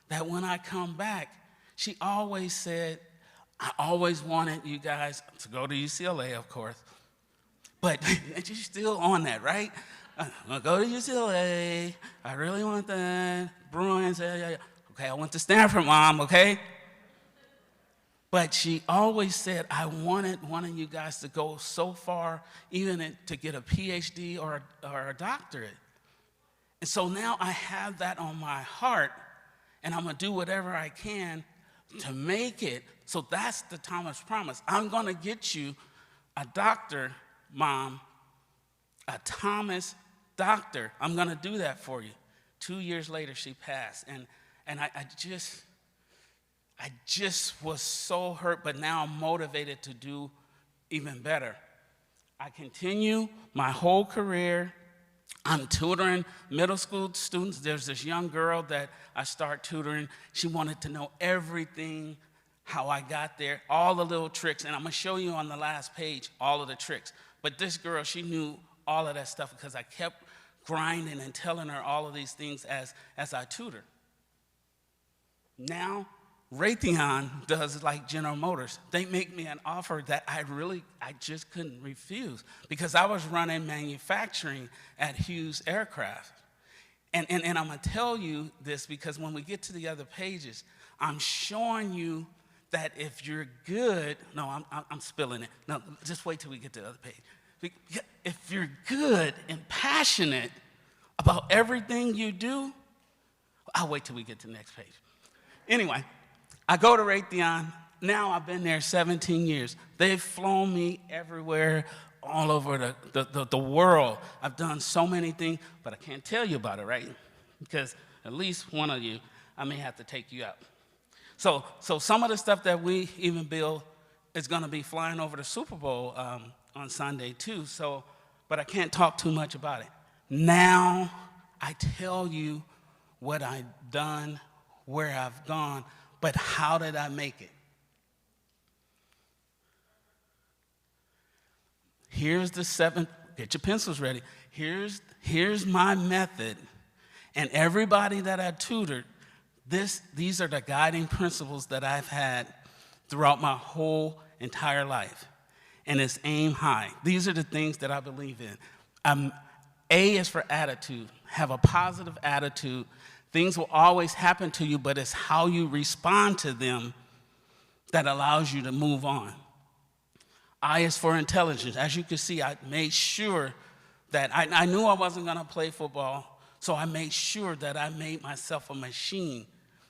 that when I come back, she always said, I always wanted you guys to go to UCLA, of course, But you're still on that, right? I'm going to go to UCLA. I really want that. Bruins. Yeah. Okay, I went to Stanford, Mom, okay? But she always said, I wanted one of you guys to go so far, even to get a PhD or a doctorate. And so now I have that on my heart, and I'm going to do whatever I can to make it. So that's the Thomas promise. I'm going to get you a doctor, Mom, a Thomas doctor. I'm going to do that for you. 2 years later, she passed. And I just was so hurt, but now I'm motivated to do even better. I continue my whole career. I'm tutoring middle school students. There's this young girl that I start tutoring. She wanted to know everything, how I got there, all the little tricks. And I'm going to show you on the last page all of the tricks. But this girl, she knew all of that stuff because I kept grinding and telling her all of these things as I tutor. Now, Raytheon does like General Motors. They make me an offer that I just couldn't refuse because I was running manufacturing at Hughes Aircraft. And I'm going to tell you this because when we get to the other pages, I'm showing you that if you're good, no, I'm spilling it. No, just wait till we get to the other page. If you're good and passionate about everything you do, I'll wait till we get to the next page. Anyway, I go to Raytheon. Now I've been there 17 years. They've flown me everywhere, all over the world. I've done so many things, but I can't tell you about it, right? Because at least one of you, I may have to take you out. So some of the stuff that we even build is going to be flying over the Super Bowl on Sunday too. But I can't talk too much about it. Now I tell you what I've done, where I've gone, but how did I make it? Here's the 7th, get your pencils ready. Here's my method. And everybody that I tutored, these are the guiding principles that I've had throughout my whole entire life. And it's aim high. These are the things that I believe in. A is for attitude. Have a positive attitude. Things will always happen to you, but it's how you respond to them that allows you to move on. I is for intelligence. As you can see, I made sure that I knew I wasn't going to play football, so I made sure that I made myself a machine,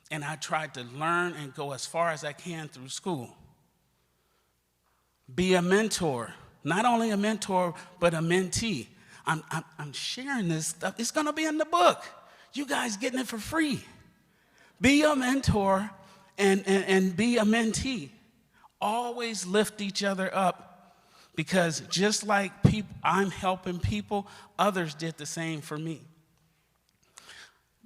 and I tried to learn and go as far as I can through school. Be a mentor. Not only a mentor, but a mentee. I'm sharing this stuff. It's going to be in the book. You guys getting it for free. Be a mentor and be a mentee. Always lift each other up because just like I'm helping people, others did the same for me.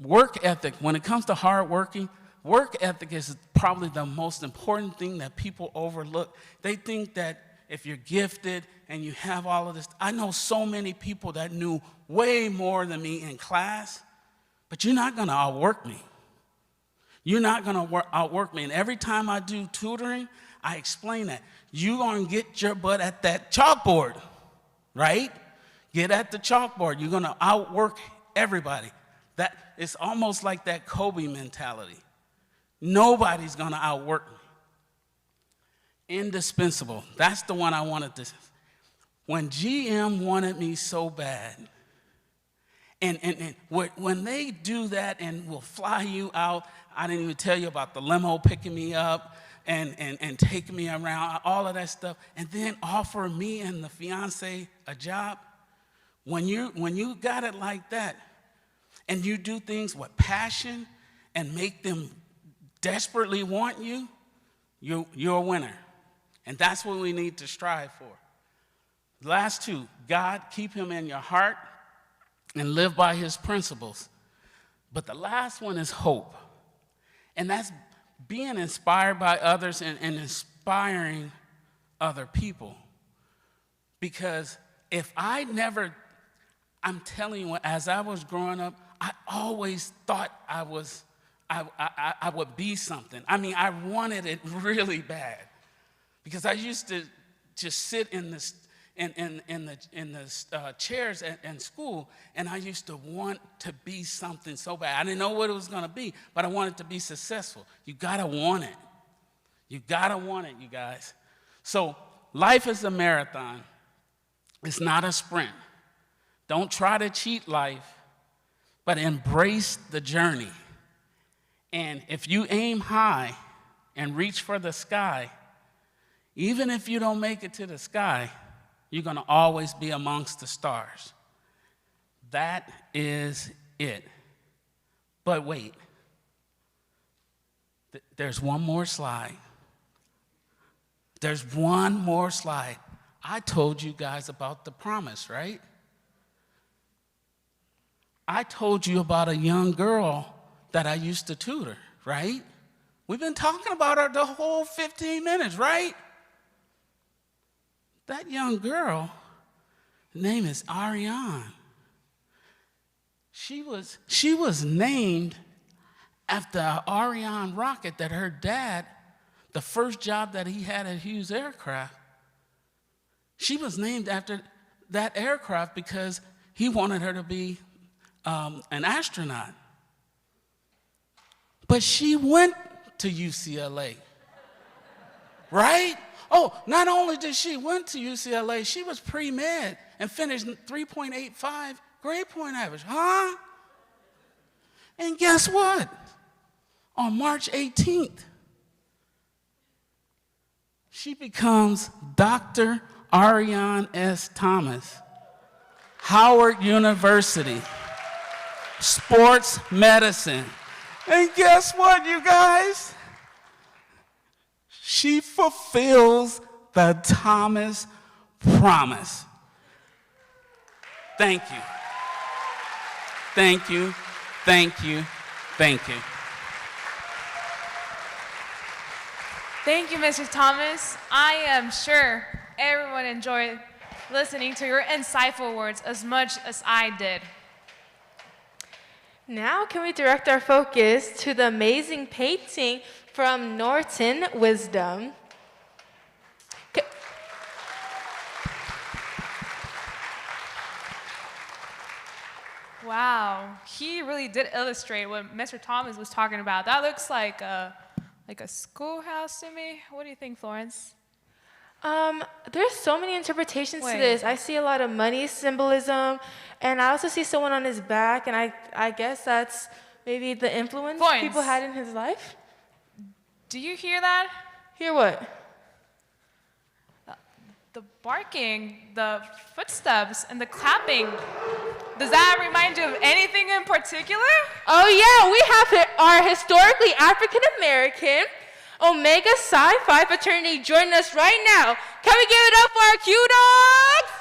Work ethic, when it comes to hard working, work ethic is probably the most important thing that people overlook. They think that if you're gifted and you have all of this, I know so many people that knew way more than me in class, but you're not going to outwork me. You're not going to outwork me. And every time I do tutoring, I explain that. You're going to get your butt at that chalkboard, right? Get at the chalkboard. You're going to outwork everybody. It's almost like that Kobe mentality. Nobody's going to outwork me. Indispensable. That's the one I wanted to. When GM wanted me so bad, and when they do that and will fly you out, I didn't even tell you about the limo picking me up and taking me around, all of that stuff, and then offer me and the fiance a job. When you got it like that, and you do things with passion and make them desperately want you, you're a winner. And that's what we need to strive for. The last two, God, keep him in your heart and live by his principles. But the last one is hope. And that's being inspired by others and inspiring other people. Because if I'm telling you, as I was growing up, I always thought I would be something. I mean, I wanted it really bad. Because I used to just sit in in the chairs in school, and I used to want to be something so bad. I didn't know what it was going to be, but I wanted to be successful. You got to want it. You got to want it, you guys. So life is a marathon. It's not a sprint. Don't try to cheat life, but embrace the journey. And if you aim high and reach for the sky, even if you don't make it to the sky, you're going to always be amongst the stars. That is it. But wait, there's one more slide. There's one more slide. I told you guys about the promise, right? I told you about a young girl that I used to tutor, right? We've been talking about her the whole 15 minutes, right? That young girl, her name is Ariane. She was named after an Ariane rocket that her dad, the first job that he had at Hughes Aircraft, she was named after that aircraft because he wanted her to be an astronaut. But she went to UCLA, right? Oh, not only did she went to UCLA, she was pre-med and finished 3.85 grade point average, huh? And guess what? On March 18th, she becomes Dr. Ariane S. Thomas, Howard University, sports medicine. And guess what, you guys? She fulfills the Thomas promise. Thank you. Thank you. Thank you. Thank you. Thank you, Mr. Thomas. I am sure everyone enjoyed listening to your insightful words as much as I did. Now can we direct our focus to the amazing painting from Norton Wisdom? Wow, he really did illustrate what Mr. Thomas was talking about. That looks like a schoolhouse to me. What do you think, Florence? There's so many interpretations to this. I see a lot of money symbolism, and I also see someone on his back, and I guess that's maybe the influence Florence, people had in his life. Do you hear that? Hear what? The barking, the footsteps, and the clapping. Does that remind you of anything in particular? Oh yeah, we have our historically African American Omega Psi Phi fraternity joining us right now. Can we give it up for our Q Dogs?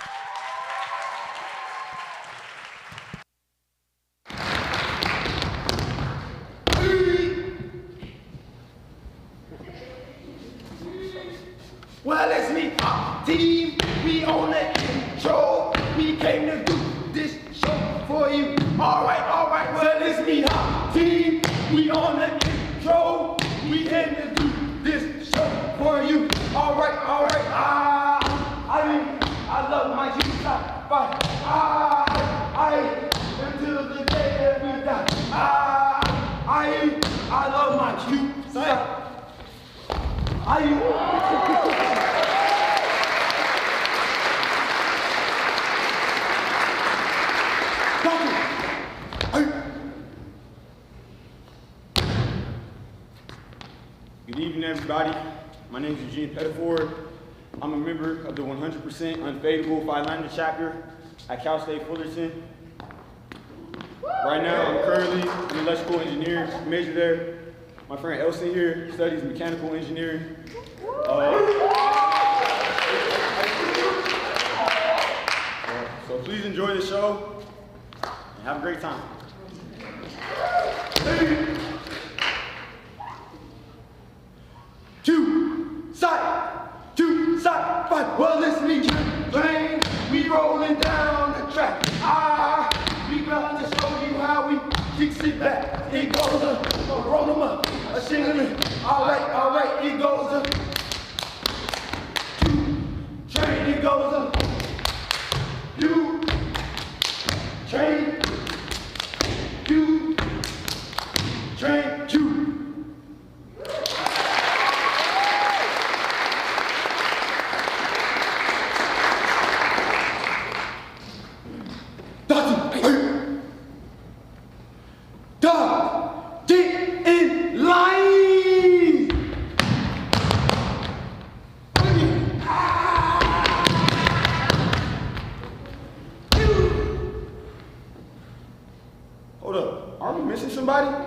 Well, it's me, team. We on the intro. We came to do this show for you. All right. Well, it's me, team. We on the intro. We came to do this show for you. All right. I love my G-Side fight. Until the day that we die. I love my Q-Side. Good evening, everybody. My name is Eugene Pettiford. I'm a member of the 100% Unfadable Untitled Chapter at Cal State Fullerton. Right now, I'm currently an electrical engineer major there. My friend Elsie here studies mechanical engineering. So please enjoy the show and have a great time. Two side, fight. Well, it's me, train. We rolling down the track. We about to show you how we kicks it back. It goes roll them up, a shingling. All right, it goes two train. It goes train you. Dog, get in line. Hold up, are we missing somebody?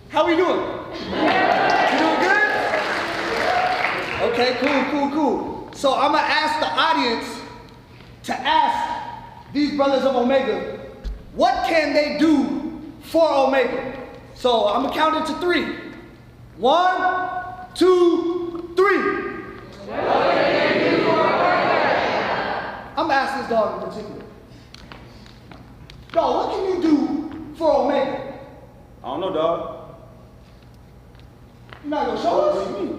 How we doing? You doing good? Okay, cool. So I'm gonna ask the audience to ask these brothers of Omega, what can they do for Omega? So I'm gonna count it to 3. 1, 2, 3. What can they do for Omega? I'm gonna ask this dog in particular. Dog, what can you do for Omega? I don't know, dog. You not gonna show us? What do you mean?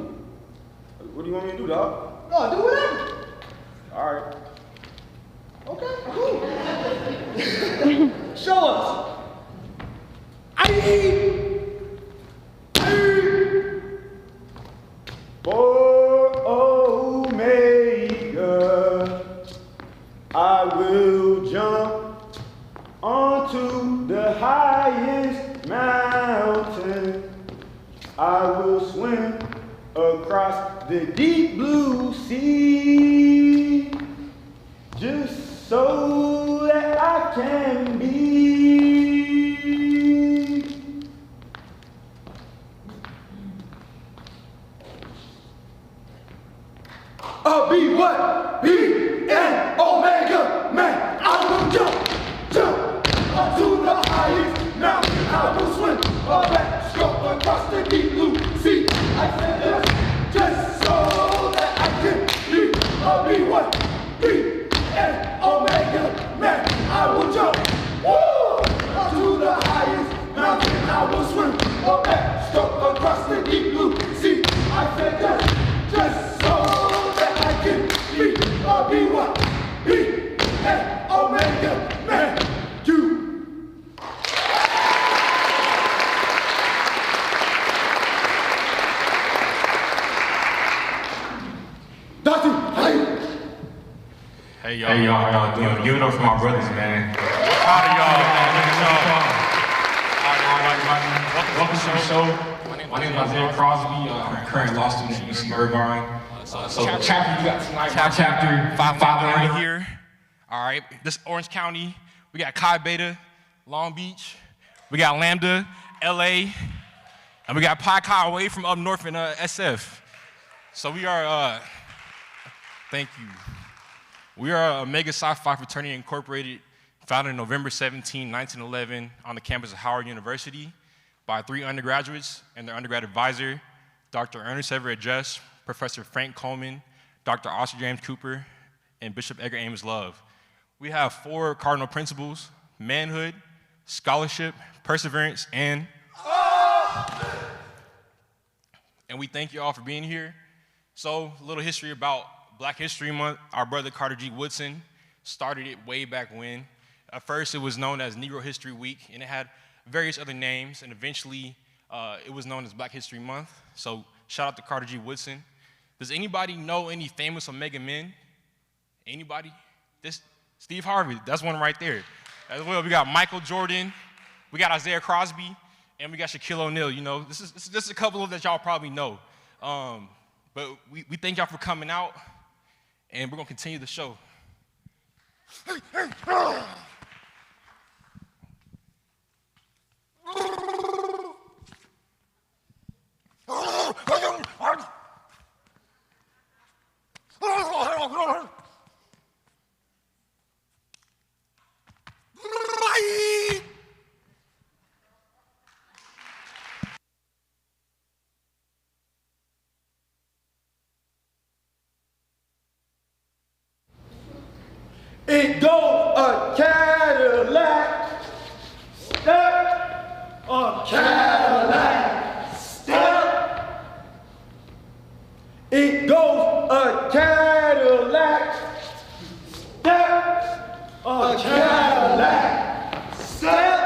What do you want me to do, dog? No, do whatever. All right. Okay, cool. Show us. For Omega, I will jump onto the highest mountain. I will swim across the deep blue sea, just so that I can be. I'll be what? Be an Omega man. I will jump onto the highest mountain. I will swim a backstroke across the deep blue sea. I said just so that I can be. I'll be what? Be an Omega man. I will jump onto the highest mountain. I will swim a backstroke across the deep blue sea. I said just so that I can be. I'll be what? Be an Omega man. You. Hey y'all, how y'all doing? Give it up for my brothers, man. Proud of y'all. Welcome to the show. My name is Isaiah Crosby. I'm a current law student at UC Irvine. So the chapter you got tonight, chapter 5 right here. All right, this is Orange County. We got Chi Beta, Long Beach. We got Lambda, LA. And we got Pi Chi away from up north in SF. So we are, thank you. We are Omega Psi Phi Fraternity Incorporated, founded November 17, 1911 on the campus of Howard University by 3 undergraduates and their undergrad advisor, Dr. Ernest Everett Jess, Professor Frank Coleman, Dr. Oscar James Cooper, and Bishop Edgar Amos Love. We have 4 cardinal principles: manhood, scholarship, perseverance, and we thank you all for being here. So, a little history about Black History Month. Our brother Carter G. Woodson started it way back when. At first, it was known as Negro History Week, and it had various other names, and eventually it was known as Black History Month. So, shout out to Carter G. Woodson. Does anybody know any famous Omega men? Anybody? This Steve Harvey, that's one right there. As well, we got Michael Jordan, we got Isaiah Crosby, and we got Shaquille O'Neal. You know, this is a couple of that y'all probably know. But we thank y'all for coming out, and we're gonna continue the show. a Cadillac. Step, a Cadillac. Step. It goes a Cadillac. Step, a Cadillac. Step.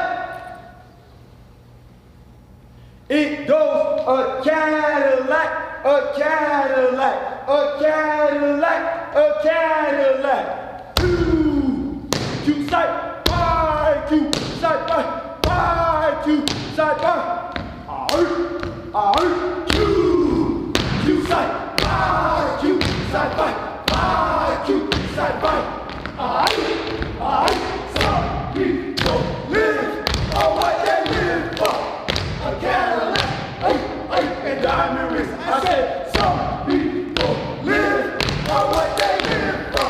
It goes a Cadillac, a Cadillac, a Cadillac, a Cadillac. Q side by Q side by Q side by. Q side by Q side by Q side by. Some people live on what they live for. A Cadillac, and diamond rings. I said some people live on what they live for.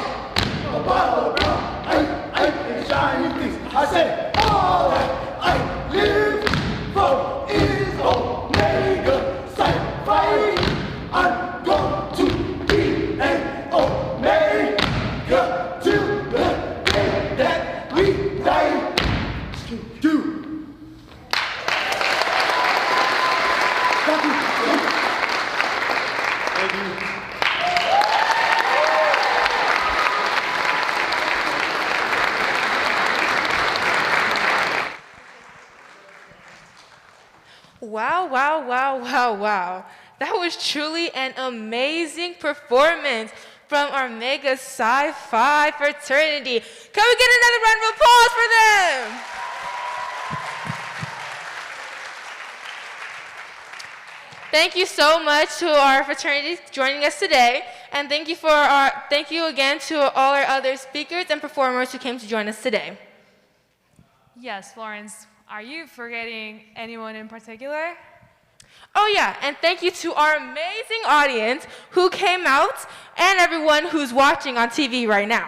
A bottle of brown, and shiny things. I said all that I live for is Omega Sci-Fi. I'm going to be an Omega till the day that we die. Wow, wow, wow, wow, wow. That was truly an amazing performance from our Mega Sci-Fi fraternity. Can we get another round of applause for them? Thank you so much to our fraternity joining us today, and thank you again to all our other speakers and performers who came to join us today. Yes, Florence. Are you forgetting anyone in particular? Oh yeah, and thank you to our amazing audience who came out and everyone who's watching on TV right now.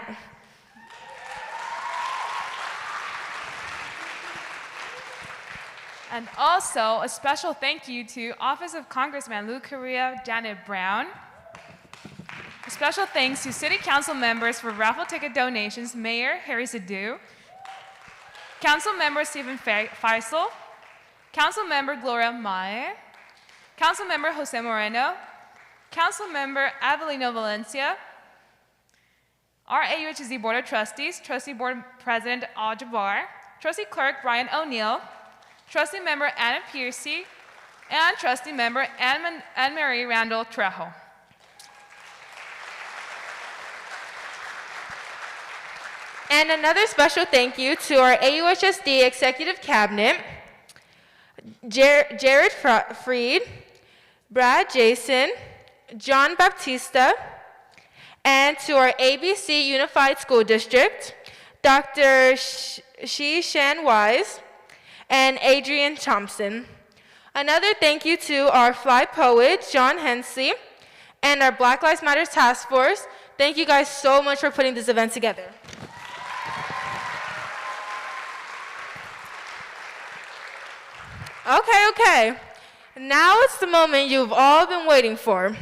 And also, a special thank you to Office of Congressman Lou Correa, Janet Brown. A special thanks to City Council members for raffle ticket donations, Mayor Harry Sadu, Council Member Stephen Faisal, Council Member Gloria Mae, Council Member Jose Moreno, Council Member Avelino Valencia, our AUHSD Board of Trustees, Trustee Board President Al Jabbar, Trustee Clerk Brian O'Neill, Trustee Member Anna Piercy, and Trustee Member Anne-Marie Randall Trejo. And another special thank you to our AUHSD Executive Cabinet, Jared Freed, Brad Jason, John Baptista, and to our ABC Unified School District, Dr. Shi Shan Wise, and Adrian Thompson. Another thank you to our Fly Poet, John Hensley, and our Black Lives Matter Task Force. Thank you guys so much for putting this event together. Okay. Now it's the moment you've all been waiting for.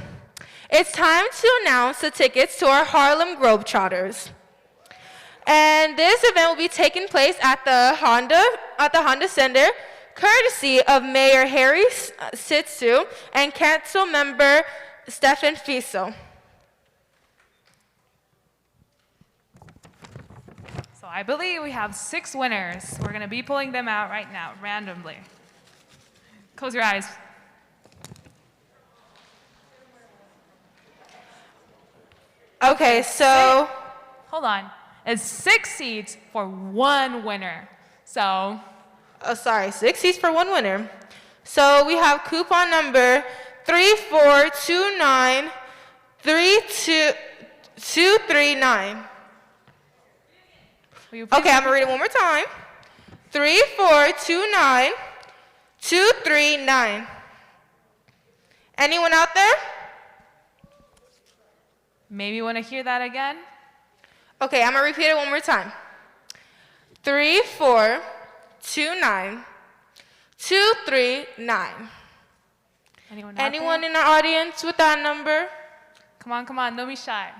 It's time to announce the tickets to our Harlem Globetrotters. And this event will be taking place at the Honda Center, courtesy of Mayor Harry Sitsu and Council Member Stephen Fiesel. So I believe we have 6 winners. We're going to be pulling them out right now, randomly. Close your eyes. Okay, so... Hold on. It's 6 seats for 1 winner. So... Oh, sorry, 6 seats for 1 winner. So we have coupon number 342932239. Okay, I'm gonna read it one more time. 3429239. Anyone out there? Maybe you want to hear that again? Okay, I'm gonna repeat it one more time. 3429239. Anyone in the audience with that number? Come on, don't be shy.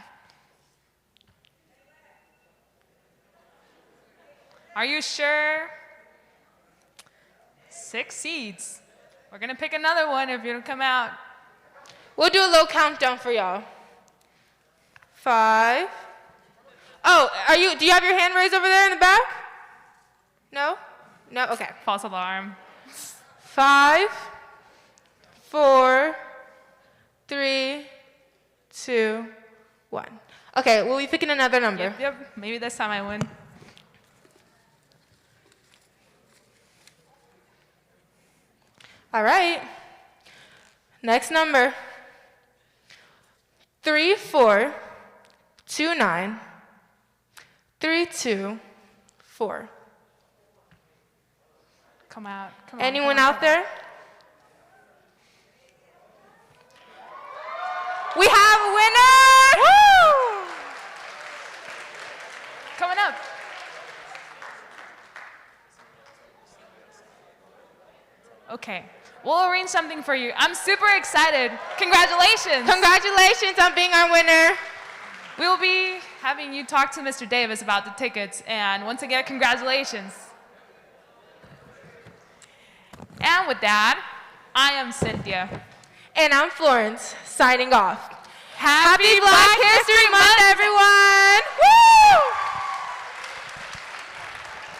Are you sure? 6 seats. We're gonna pick another one if you don't come out. We'll do a little countdown for y'all. 5. Oh, do you have your hand raised over there in the back? No? No? Okay. False alarm. 5, 4, 3, 2, 1. Okay, we'll be picking another number. Yep. Maybe this time I win. All right. Next number. 3, 4, 2, 9, 3, 2, 4. Come out. Come on, Anyone come on, out there? We have a winner! Woo! Coming up. Okay. We'll arrange something for you. I'm super excited. Congratulations. Congratulations on being our winner. We will be having you talk to Mr. Davis about the tickets. And once again, congratulations. And with that, I am Cynthia. And I'm Florence, signing off. Happy Black History Month, everyone! Woo!